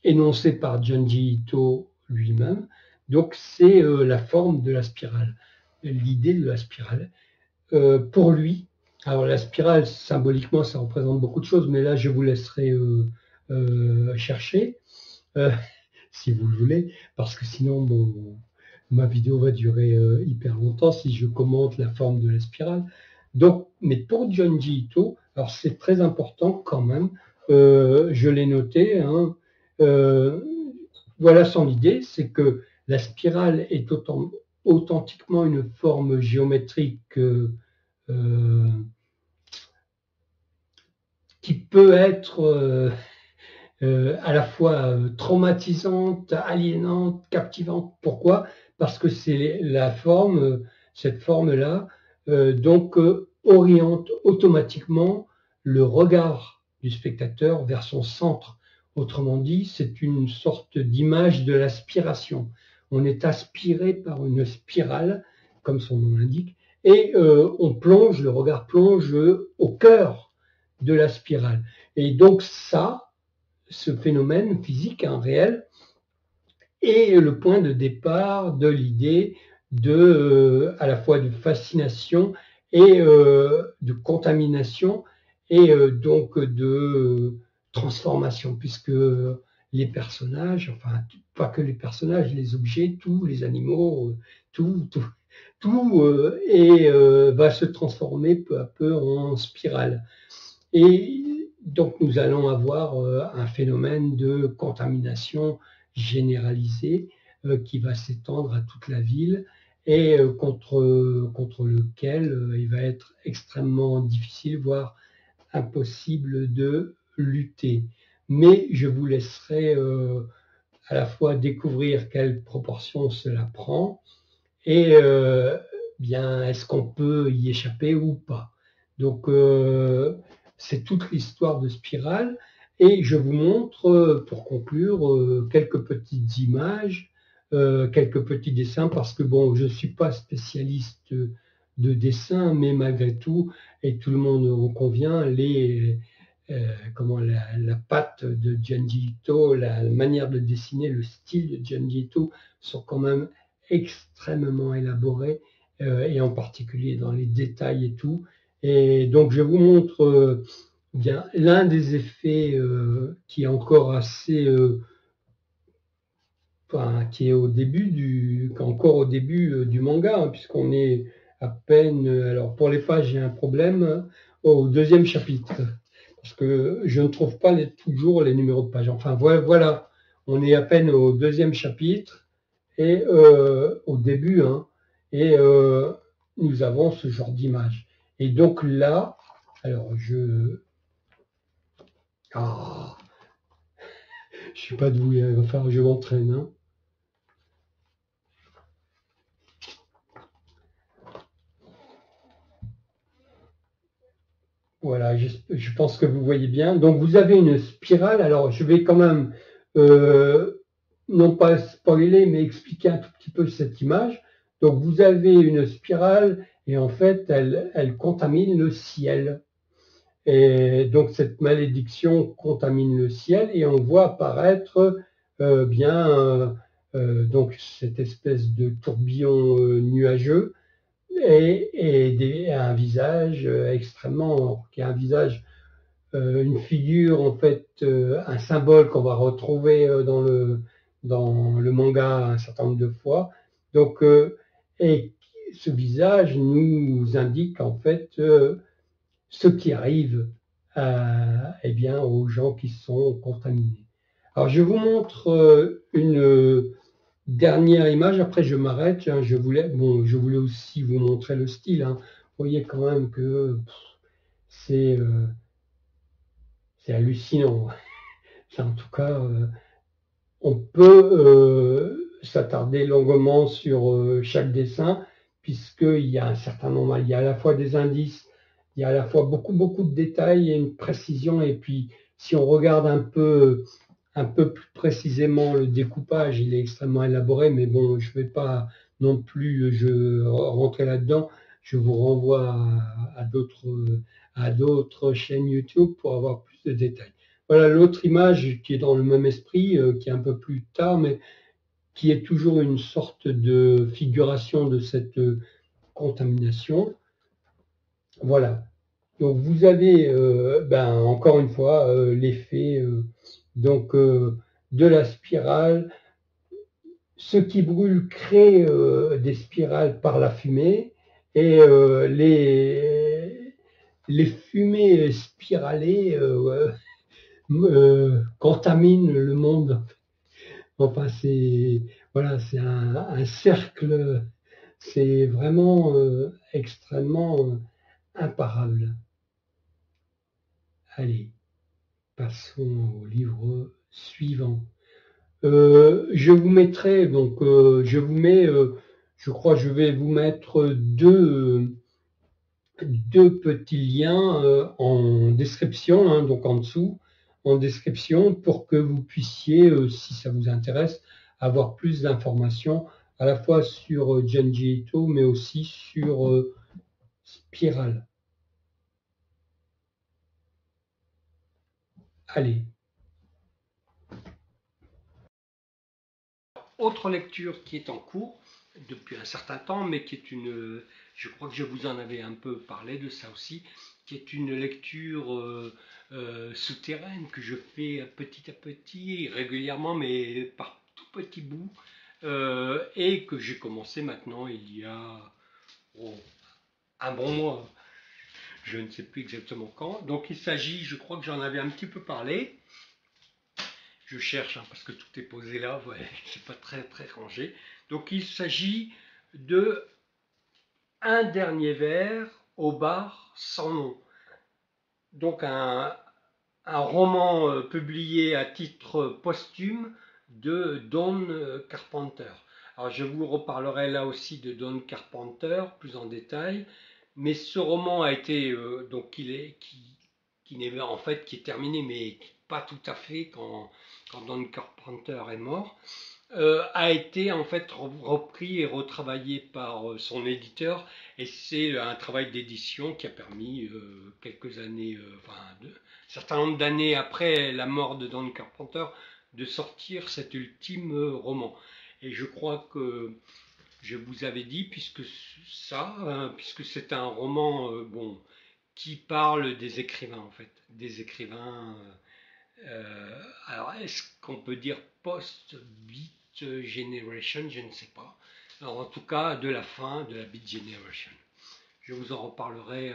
énoncée par Junji Ito lui-même, donc c'est la forme de la spirale, l'idée de la spirale. Pour lui, alors la spirale, symboliquement, ça représente beaucoup de choses, mais là, je vous laisserai chercher, si vous le voulez, parce que sinon, ma vidéo va durer hyper longtemps si je commente la forme de la spirale. Donc, mais pour Junji Ito, alors c'est très important quand même, je l'ai noté, hein, voilà son idée, c'est que la spirale est authentiquement une forme géométrique qui peut être à la fois traumatisante, aliénante, captivante. Pourquoi? Parce que c'est la forme, cette forme-là, donc oriente automatiquement le regard du spectateur vers son centre. Autrement dit, c'est une sorte d'image de l'aspiration. On est aspiré par une spirale, comme son nom l'indique, et le regard plonge au cœur de la spirale. Et donc ça, ce phénomène physique, hein, réel, est le point de départ de l'idée à la fois de fascination et de contamination et donc de transformation, puisque les personnages, enfin pas que les personnages, les objets, tous les animaux, tout va se transformer peu à peu en spirale. Et donc nous allons avoir un phénomène de contamination généralisée qui va s'étendre à toute la ville et contre lequel il va être extrêmement difficile, voire impossible de lutter. Mais je vous laisserai à la fois découvrir quelle proportion cela prend et bien est-ce qu'on peut y échapper ou pas. Donc c'est toute l'histoire de Spirale et je vous montre pour conclure quelques petites images, quelques petits dessins parce que bon, je suis pas spécialiste de dessin, mais malgré tout, et tout le monde en convient, la patte de Junji Ito, la manière de dessiner, le style de Junji Ito sont quand même extrêmement élaborés et en particulier dans les détails et tout. Et donc je vous montre bien l'un des effets qui est encore assez qui est encore au début du manga, hein, puisqu'on est à peine, alors pour les pages j'ai un problème, au deuxième chapitre, parce que je ne trouve pas toujours les numéros de page. Enfin voilà, on est à peine au deuxième chapitre et au début, hein, et nous avons ce genre d'image. Et donc là, alors je sais pas d'où il va falloir que je m'entraîne, hein. Voilà, je pense que vous voyez bien. Donc vous avez une spirale. Alors je vais quand même, non pas spoiler, mais expliquer un tout petit peu cette image. Donc vous avez une spirale et en fait elle contamine le ciel. Et donc cette malédiction contamine le ciel et on voit apparaître donc cette espèce de tourbillon nuageux et un visage qui a un visage une figure, en fait, un symbole qu'on va retrouver dans le manga un certain nombre de fois. Donc, et ce visage nous indique en fait ce qui arrive eh bien, aux gens qui sont contaminés. Alors, je vous montre une dernière image. Après, je m'arrête. Hein, je voulais aussi vous montrer le style. Hein. Vous voyez quand même que c'est hallucinant. En tout cas, on peut s'attarder longuement sur chaque dessin, puisqu'il y a un certain nombre, il y a à la fois des indices, il y a à la fois beaucoup de détails et une précision. Et puis, si on regarde un peu plus précisément le découpage, il est extrêmement élaboré, mais bon, je ne vais pas non plus rentrer là-dedans. Je vous renvoie à d'autres chaînes YouTube pour avoir plus de détails. Voilà l'autre image qui est dans le même esprit, qui est un peu plus tard, mais qui est toujours une sorte de figuration de cette contamination. Voilà. Donc vous avez encore une fois l'effet de la spirale. Ce qui brûle crée des spirales par la fumée et les fumées spiralées contaminent le monde. Enfin, c'est un cercle, c'est vraiment extrêmement imparable. Allez, passons au livre suivant. Je vous mettrai, donc je vous mets, je crois que je vais vous mettre deux petits liens en description, hein, donc en dessous, en description, pour que vous puissiez, si ça vous intéresse, avoir plus d'informations, à la fois sur Junji Ito, mais aussi sur Spirale. Allez. Autre lecture qui est en cours depuis un certain temps, mais qui est je crois que je vous en avais un peu parlé de ça aussi, qui est une lecture souterraine que je fais petit à petit, régulièrement, mais par tout petits bouts, et que j'ai commencé maintenant il y a un bon mois, je ne sais plus exactement quand. Donc il s'agit, je crois que j'en avais un petit peu parlé. Je cherche, hein, parce que tout est posé là, ouais, c'est pas très rangé. Donc il s'agit de Un dernier verre au bar sans nom. Donc un roman publié à titre posthume de Don Carpenter. Alors je vous reparlerai là aussi de Don Carpenter plus en détail, mais ce roman a été donc qui n'est en fait qui est terminé, mais pas tout à fait quand Don Carpenter est mort, a été en fait repris et retravaillé par son éditeur, et c'est un travail d'édition qui a permis quelques années, un certain nombre d'années après la mort de Don Carpenter, de sortir cet ultime roman. Et je crois que je vous avais dit, puisque c'est un roman qui parle des écrivains en fait, des écrivains. Alors, est-ce qu'on peut dire post-Beat Generation? Je ne sais pas. Alors, en tout cas, de la fin de la Beat Generation. Je vous en reparlerai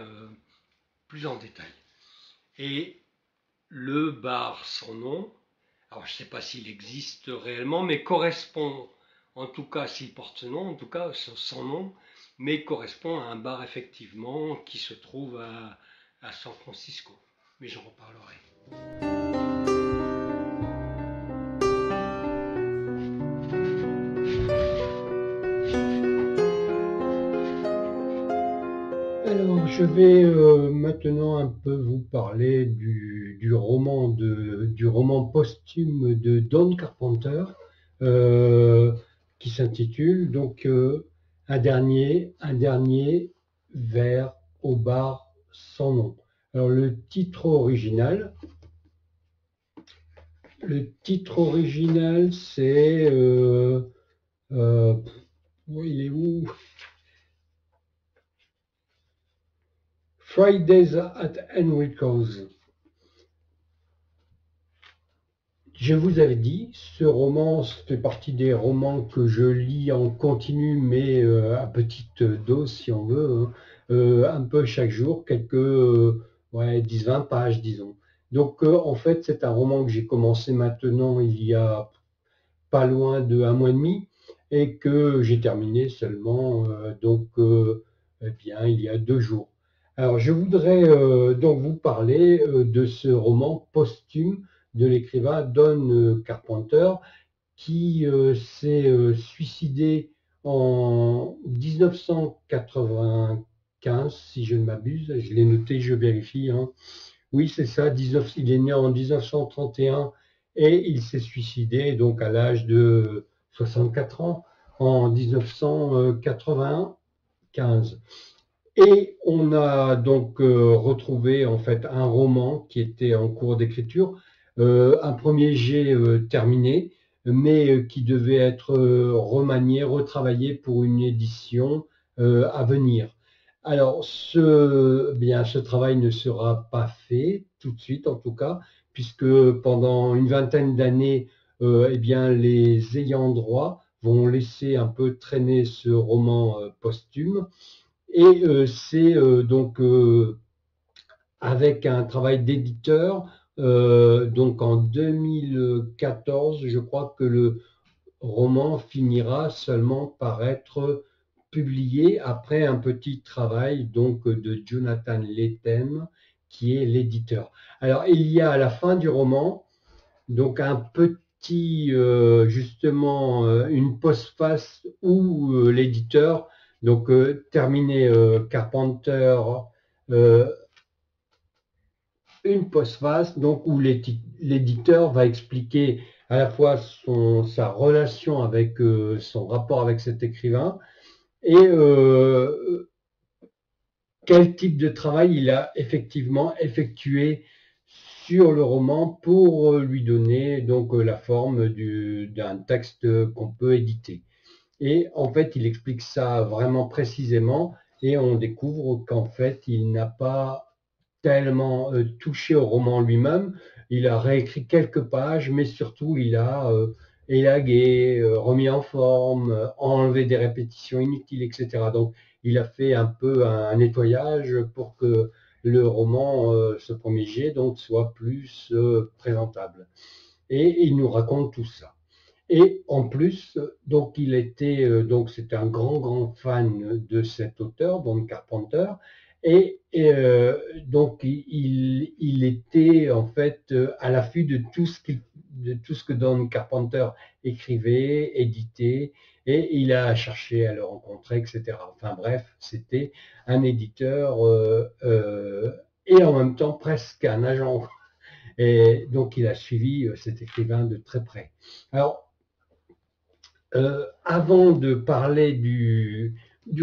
plus en détail. Et le bar sans nom, alors je ne sais pas s'il existe réellement, mais correspond, en tout cas s'il porte ce nom, en tout cas son nom, mais correspond à un bar effectivement qui se trouve à San Francisco. Mais j'en reparlerai. Alors, je vais maintenant un peu vous parler du roman posthume de Don Carpenter, qui s'intitule donc un dernier verre au bar sans nom. Alors le titre original, c'est il est où? Fridays at Enrico's. je vous avais dit, ce roman fait partie des romans que je lis en continu, mais à petite dose, si on veut, hein. Un peu chaque jour, quelques ouais, 10-20 pages, disons. Donc, en fait, c'est un roman que j'ai commencé maintenant il y a pas loin de un mois et demi, et que j'ai terminé seulement eh bien, il y a 2 jours. Alors, je voudrais donc vous parler de ce roman posthume de l'écrivain Don Carpenter, qui s'est suicidé en 1995, si je ne m'abuse. Je l'ai noté, je vérifie, hein. Oui, c'est ça. Il est né en 1931 et il s'est suicidé donc à l'âge de 64 ans en 1995. Et on a donc retrouvé en fait un roman qui était en cours d'écriture, un premier jet terminé, mais qui devait être remanié, retravaillé pour une édition à venir. Alors, ce travail ne sera pas fait tout de suite, en tout cas, puisque pendant une vingtaine d'années, eh bien, les ayants droit vont laisser un peu traîner ce roman posthume. Et c'est donc avec un travail d'éditeur, donc en 2014, je crois que le roman finira seulement par être publié après un petit travail donc de Jonathan Lethem, qui est l'éditeur. Alors il y a à la fin du roman donc un petit justement une postface où l'éditeur donc terminé Carpenter euh, une postface donc où l'éditeur va expliquer à la fois sa relation avec son rapport avec cet écrivain et quel type de travail il a effectivement effectué sur le roman pour lui donner donc la forme d'un texte qu'on peut éditer. Et en fait, il explique ça vraiment précisément et on découvre qu'en fait, il n'a pas tellement touché au roman lui-même. Il a réécrit quelques pages, mais surtout, il a élagué, remis en forme, enlevé des répétitions inutiles, etc. Donc, il a fait un peu un nettoyage pour que le roman, ce premier jet, donc, soit plus présentable. Et il nous raconte tout ça. Et en plus, donc il était c'était un grand fan de cet auteur, donc Carpenter, et donc il était en fait à l'affût de tout ce que Don Carpenter écrivait, éditait, et il a cherché à le rencontrer, etc. Enfin bref, c'était un éditeur et en même temps presque un agent. Et donc il a suivi cet écrivain de très près. Alors avant de parler du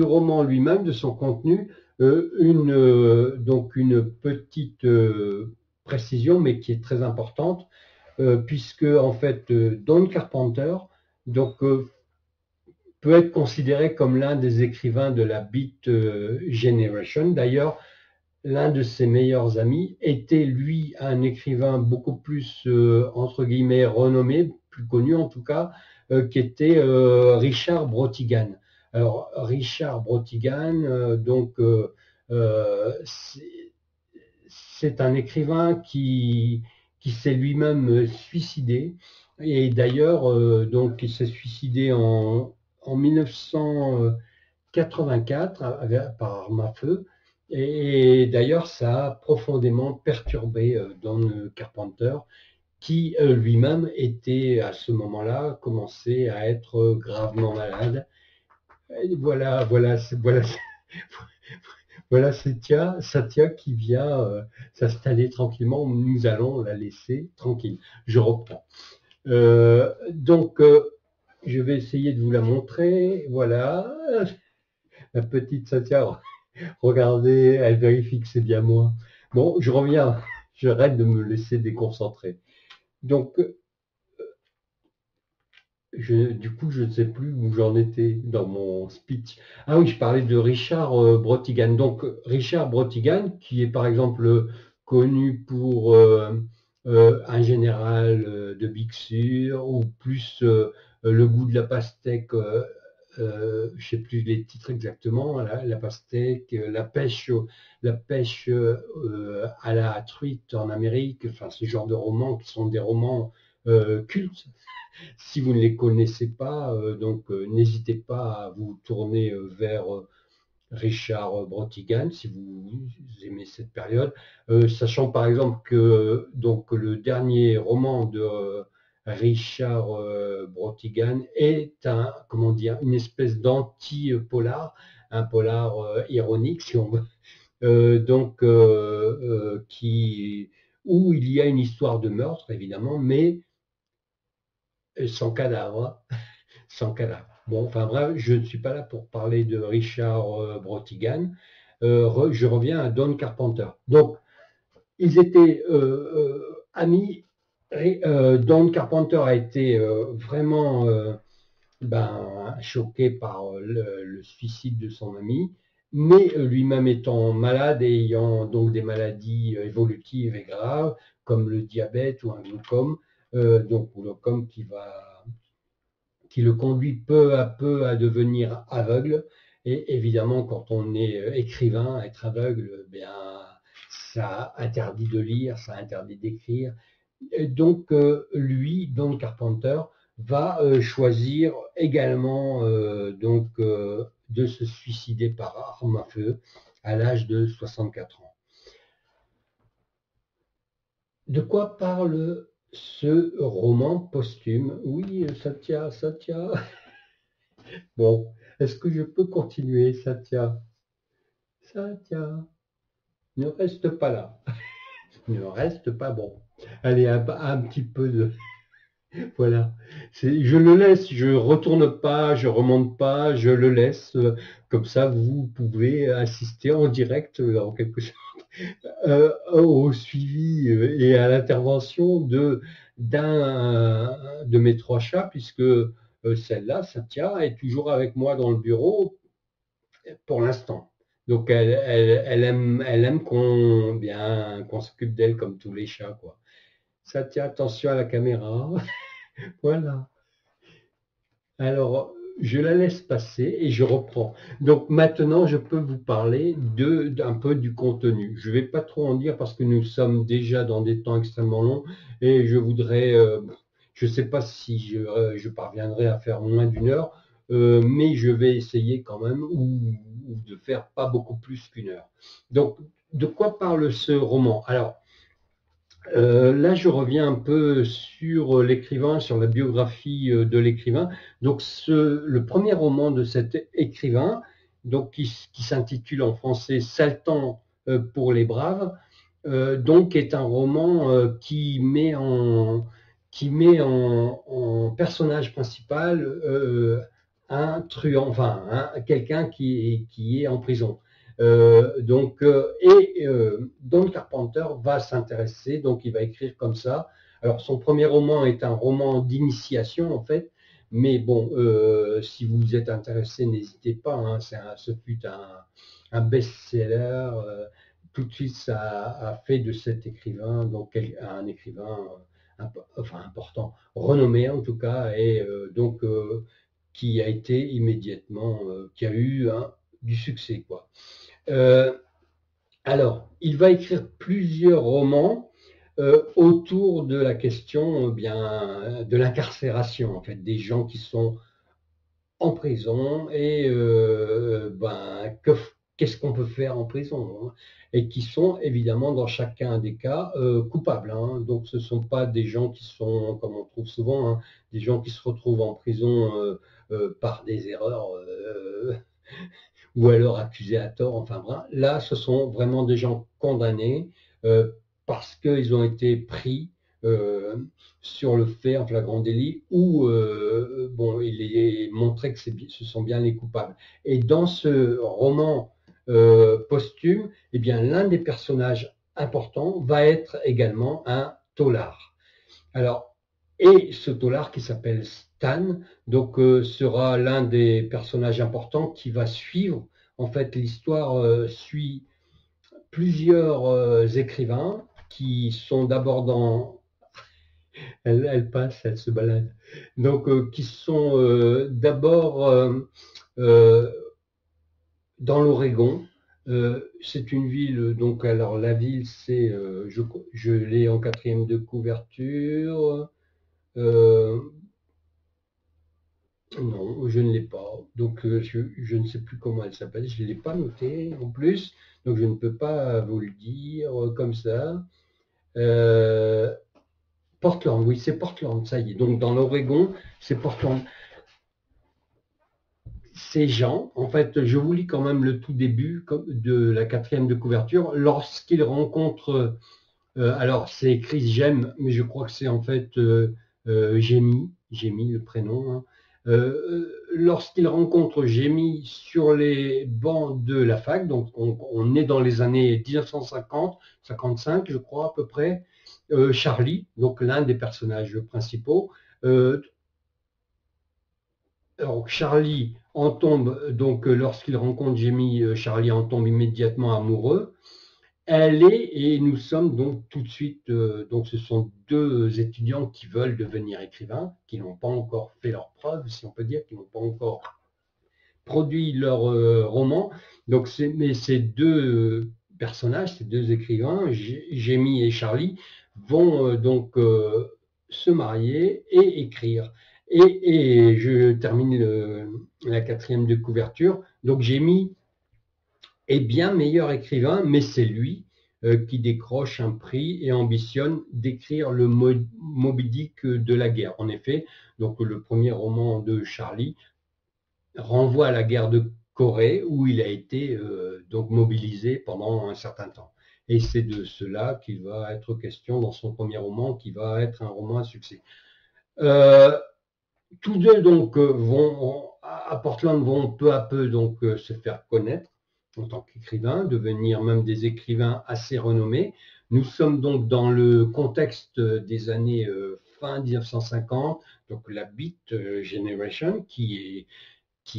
roman lui-même, de son contenu, donc une petite précision, mais qui est très importante, puisque en fait, Don Carpenter donc, peut être considéré comme l'un des écrivains de la Beat Generation. D'ailleurs, l'un de ses meilleurs amis était lui un écrivain beaucoup plus entre guillemets renommé, plus connu en tout cas, qui était Richard Brotigan. Alors Richard Brotigan, c'est un écrivain qui s'est lui-même suicidé, et d'ailleurs donc il s'est suicidé en 1984 par arme à feu. Et d'ailleurs, ça a profondément perturbé Don Carpenter, qui lui-même était à ce moment-là commencé à être gravement malade. Et voilà Satya qui vient s'installer tranquillement. Nous allons la laisser tranquille. Je reprends. Je vais essayer de vous la montrer. Voilà, la petite Satya. Regardez, elle vérifie que c'est bien moi. Bon, je reviens, j'arrête de me laisser déconcentrer. Donc, du coup, je ne sais plus où j'en étais dans mon speech. Ah oui, je parlais de Richard Brotigan. Donc, Richard Brotigan, qui est par exemple connu pour un général de Bixur, ou plus le goût de la pastèque, je ne sais plus les titres exactement, la pastèque, la pêche à la truite en Amérique, enfin ce genre de romans qui sont des romans cultes. Si vous ne les connaissez pas, n'hésitez pas à vous tourner vers Richard Brotigan, si vous aimez cette période, sachant par exemple que donc le dernier roman de Richard Brotigan est comment dire, une espèce d'anti-polar, un polar ironique si on veut, où il y a une histoire de meurtre évidemment, mais sans cadavre. Sans cadavre. Bon, enfin bref, je ne suis pas là pour parler de Richard Brotigan. Je reviens à Don Carpenter. Donc, ils étaient amis. Don Carpenter a été vraiment choqué par le suicide de son ami, mais lui-même étant malade et ayant donc des maladies évolutives et graves, comme le diabète ou un glaucome, donc le glaucome qui le conduit peu à peu à devenir aveugle. Et évidemment, quand on est écrivain, être aveugle, bien, ça interdit de lire, ça interdit d'écrire. Donc, lui, Don Carpenter, va choisir également de se suicider par arme à feu à l'âge de 64 ans. De quoi parle ce roman posthume? Oui, Satya. Bon, est-ce que je peux continuer, Satya? Satya, ne reste pas là. Ne reste pas bon. Allez, un petit peu de... Voilà. Je le laisse, je retourne pas, je remonte pas, je le laisse. Comme ça, vous pouvez assister en direct, en quelque sorte, au suivi et à l'intervention d'un de mes trois chats, puisque celle-là, Satya, est toujours avec moi dans le bureau pour l'instant. Donc elle aime qu'on s'occupe d'elle comme tous les chats, quoi. Satya, attention à la caméra. Voilà. Alors, je la laisse passer et je reprends. Donc maintenant, je peux vous parler d'un peu du contenu. Je ne vais pas trop en dire parce que nous sommes déjà dans des temps extrêmement longs et je voudrais, je ne sais pas si je parviendrai à faire moins d'une heure, mais je vais essayer quand même ou de faire pas beaucoup plus qu'une heure. Donc, de quoi parle ce roman? Alors, là, je reviens un peu sur l'écrivain, sur la biographie de l'écrivain. Donc, le premier roman de cet écrivain, donc qui s'intitule en français Sale temps pour les braves, donc est un roman qui met en personnage principal un truand, enfin quelqu'un qui est en prison. Don Carpenter va s'intéresser, donc il va écrire comme ça. Alors son premier roman est un roman d'initiation en fait, mais bon, si vous êtes intéressé, n'hésitez pas, hein, ce fut un best-seller. Tout de suite, ça a fait de cet écrivain donc un écrivain important, renommé en tout cas, et qui a été immédiatement, qui a eu du succès, quoi. Alors, il va écrire plusieurs romans autour de la question de l'incarcération, en fait, des gens qui sont en prison et qu'est-ce qu'on peut faire en prison, hein, et qui sont évidemment dans chacun des cas coupables, hein. Donc ce ne sont pas des gens qui sont, comme on trouve souvent, hein, des gens qui se retrouvent en prison par des erreurs ou alors accusés à tort, enfin bref. Là, ce sont vraiment des gens condamnés parce qu'ils ont été pris sur le fait en flagrant délit où il est montré que ce sont bien les coupables. Et dans ce roman posthume, eh bien, l'un des personnages importants va être également un taulard. Alors, et ce taulard qui s'appelle Stan, donc sera l'un des personnages importants qui va suivre. En fait, l'histoire suit plusieurs écrivains qui sont d'abord dans... Elle passe, elle se balade. Donc, qui sont d'abord dans l'Oregon. C'est une ville, donc alors la ville c'est, je l'ai en 4e de couverture. Non, je ne l'ai pas. Donc je ne sais plus comment elle s'appelle. Je ne l'ai pas notée en plus. Donc je ne peux pas vous le dire comme ça. Portland, oui, c'est Portland, ça y est. Donc dans l'Oregon, c'est Portland. Ces gens, en fait, je vous lis quand même le tout début de la 4e de couverture. Lorsqu'ils rencontrent, alors c'est écrit J'aime, mais je crois que c'est en fait Jémy le prénom. Hein. Lorsqu'ils rencontrent Jémy sur les bancs de la fac, donc on est dans les années 1950, 55, je crois à peu près. Charlie, donc l'un des personnages principaux. Alors Charlie en tombe, donc lorsqu'il rencontre Jamie, Charlie en tombe immédiatement amoureux. Et nous sommes donc tout de suite, donc ce sont deux étudiants qui veulent devenir écrivains, qui n'ont pas encore fait leurs preuves, si on peut dire, qui n'ont pas encore produit leur roman. Donc mais ces deux personnages, ces deux écrivains, Jamie et Charlie, vont donc se marier et écrire. Et je termine la 4e de couverture. Donc Jamie est bien meilleur écrivain, mais c'est lui qui décroche un prix et ambitionne d'écrire le Moby Dick de la guerre. En effet, donc le premier roman de Charlie renvoie à la guerre de Corée où il a été donc mobilisé pendant un certain temps. Et c'est de cela qu'il va être question dans son premier roman, qui va être un roman à succès. Tous deux donc vont à Portland, vont peu à peu donc se faire connaître en tant qu'écrivains, devenir même des écrivains assez renommés. Nous sommes donc dans le contexte des années fin 1950, donc la Beat Generation qui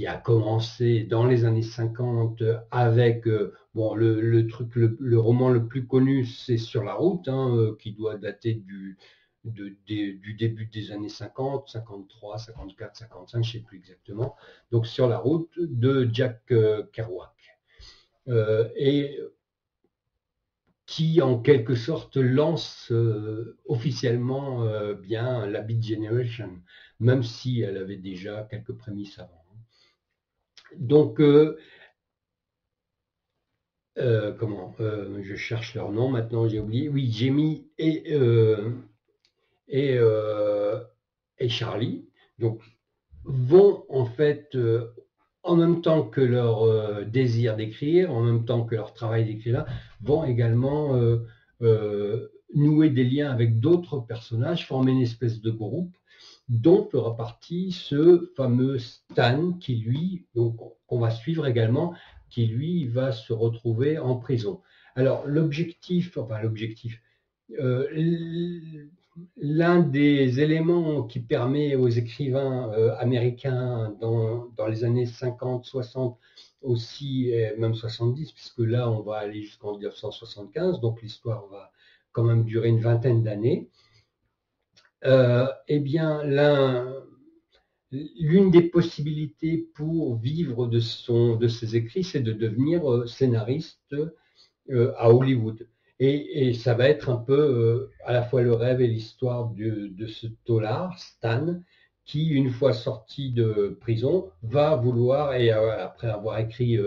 a commencé dans les années 50 avec bon le roman le plus connu c'est Sur la route, hein, qui doit dater du début des années 50, 53, 54, 55, je ne sais plus exactement. Donc Sur la route de Jack Kerouac. Et qui en quelque sorte lance officiellement bien la Beat Generation, même si elle avait déjà quelques prémices avant. Donc, je cherche leur nom maintenant, j'ai oublié. Oui, Jamie et Charlie, donc vont en fait en même temps que leur désir d'écrire, en même temps que leur travail d'écrivain, vont également nouer des liens avec d'autres personnages, former une espèce de groupe dont fera partie ce fameux Stan qui lui, donc on va suivre également, qui lui va se retrouver en prison. Alors l'objectif, l'un des éléments qui permet aux écrivains américains dans les années 50, 60, aussi, même 70, puisque là on va aller jusqu'en 1975, donc l'histoire va quand même durer une vingtaine d'années. Eh bien, l'une des possibilités pour vivre de ses écrits, c'est de devenir scénariste à Hollywood. Et ça va être un peu à la fois le rêve et l'histoire de ce taular, Stan, qui, une fois sorti de prison, va vouloir, et après avoir écrit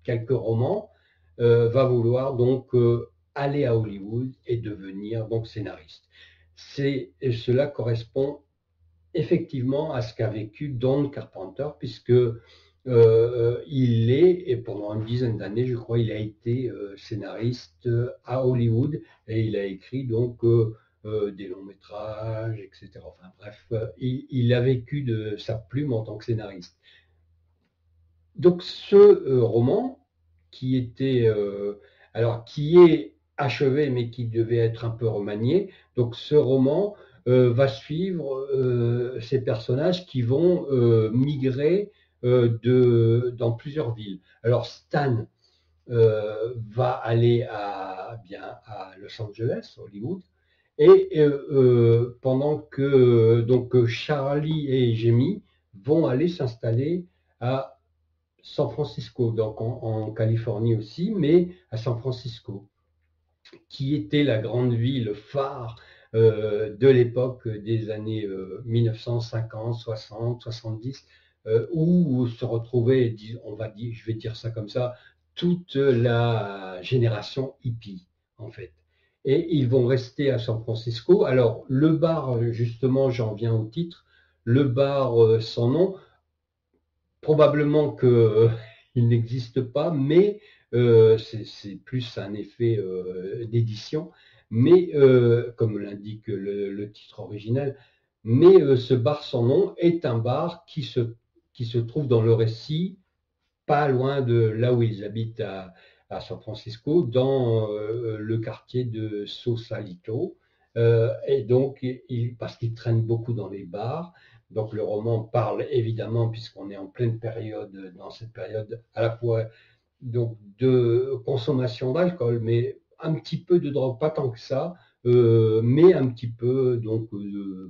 quelques romans, va vouloir donc aller à Hollywood et devenir donc scénariste. Cela correspond effectivement à ce qu'a vécu Don Carpenter, puisque il est, et pendant une dizaine d'années, je crois, il a été scénariste à Hollywood, et il a écrit donc des longs métrages, etc. Enfin bref, il a vécu de sa plume en tant que scénariste. Donc ce roman, qui était, qui est achevé, mais qui devait être un peu remanié, donc ce roman va suivre ces personnages qui vont migrer dans plusieurs villes. Alors Stan va aller bien à Los Angeles, Hollywood, et pendant que donc Charlie et Jamie vont aller s'installer à San Francisco, donc en Californie aussi, mais à San Francisco, qui était la grande ville phare de l'époque des années 1950, 60, 70, où se retrouvait, je vais dire ça comme ça, toute la génération hippie, en fait. Et ils vont rester à San Francisco. Alors, le bar, justement, j'en viens au titre, le bar sans nom, probablement qu'il n'existe pas, mais c'est plus un effet d'édition, mais comme l'indique le titre original. Mais ce bar sans nom est un bar qui se trouve dans le récit, pas loin de là où ils habitent à San Francisco, dans le quartier de Sausalito. Et donc, parce qu'ils traînent beaucoup dans les bars, donc le roman parle évidemment, puisqu'on est en pleine période, dans cette période à la fois donc, de consommation d'alcool, mais un petit peu de drogue, pas tant que ça, mais un petit peu, donc,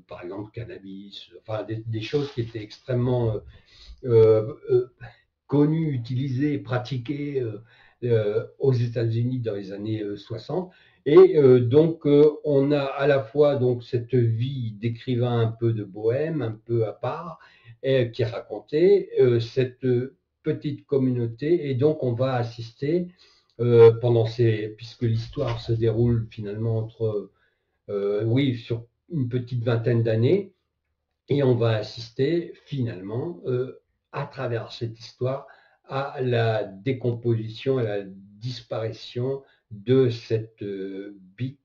par exemple, cannabis, enfin des choses qui étaient extrêmement connues, utilisées, pratiquées aux États-Unis dans les années 60. Et donc, on a à la fois donc cette vie d'écrivain un peu de bohème, un peu à part, qui est racontée, cette petite communauté, et donc on va assister puisque l'histoire se déroule finalement oui, sur une petite vingtaine d'années, et on va assister finalement à travers cette histoire à la décomposition, à la disparition de cette Beat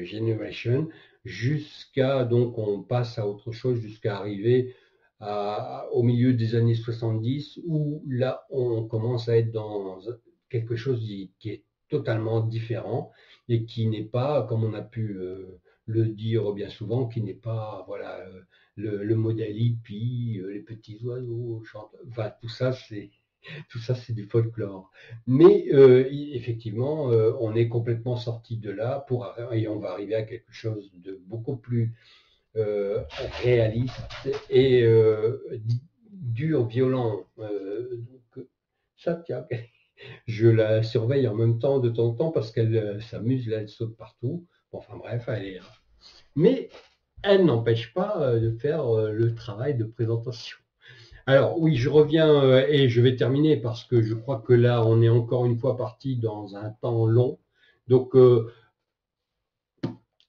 Generation, jusqu'à, donc on passe à autre chose, jusqu'à arriver au milieu des années 70, où là on commence à être dans quelque chose qui est totalement différent et qui n'est pas, comme on a pu le dire bien souvent, qui n'est pas, voilà, le modèle hippie, les petits oiseaux chantent, enfin tout ça c'est du folklore. Mais effectivement, on est complètement sorti de là et on va arriver à quelque chose de beaucoup plus réaliste et dur, violent. Donc, ça, tiens, je la surveille en même temps de temps en temps parce qu'elle s'amuse, là, elle saute partout. Bon, enfin bref, elle est là. Mais elle n'empêche pas de faire le travail de présentation. Alors oui, je reviens et je vais terminer parce que je crois que là, on est encore une fois parti dans un temps long. Donc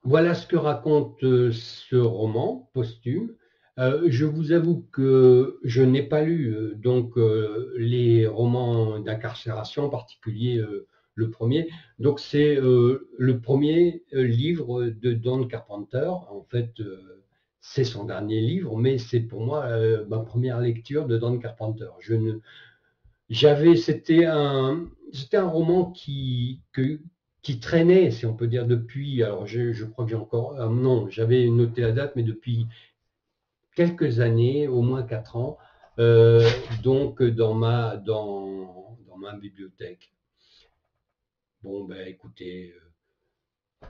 voilà ce que raconte ce roman posthume. Je vous avoue que je n'ai pas lu donc les romans d'incarcération, en particulier le premier. Donc c'est le premier livre de Don Carpenter. En fait, c'est son dernier livre, mais c'est pour moi ma première lecture de Don Carpenter. C'était un roman qui traînait, si on peut dire, depuis, alors je crois que j'ai encore, non, j'avais noté la date, mais depuis quelques années, au moins 4 ans, donc dans ma bibliothèque. Bon, ben écoutez,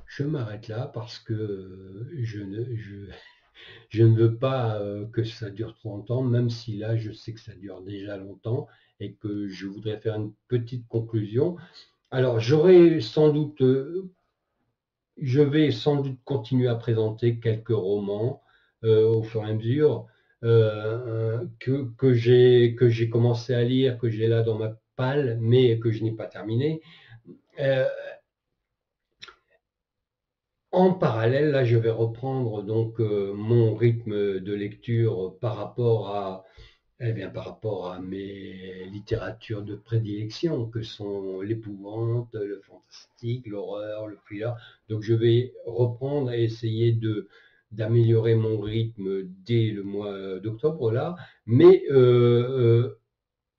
je m'arrête là parce que je ne veux pas que ça dure trop longtemps, même si là, je sais que ça dure déjà longtemps et que je voudrais faire une petite conclusion. Alors, je vais sans doute continuer à présenter quelques romans au fur et à mesure que j'ai commencé à lire, que j'ai là dans ma palle, mais que je n'ai pas terminé. En parallèle, là, je vais reprendre donc mon rythme de lecture par rapport à mes littératures de prédilection, que sont l'épouvante, le fantastique, l'horreur, le thriller. Donc je vais reprendre et essayer d'améliorer mon rythme dès le mois d'octobre là, mais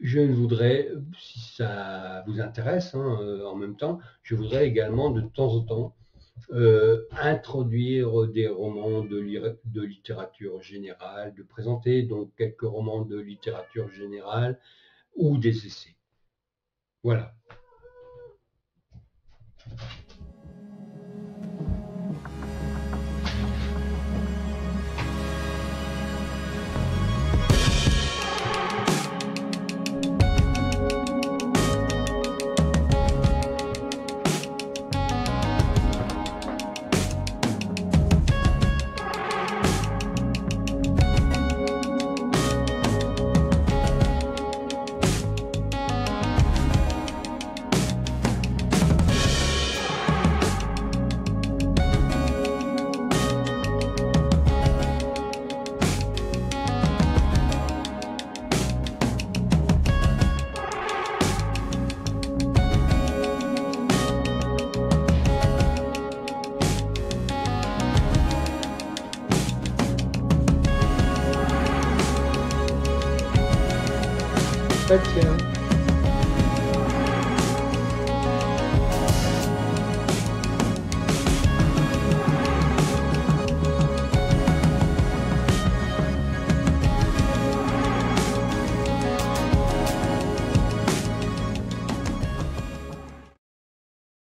je voudrais, si ça vous intéresse, hein, en même temps, je voudrais également de temps en temps introduire des romans de littérature générale, de présenter donc quelques romans de littérature générale ou des essais. Voilà. Satya.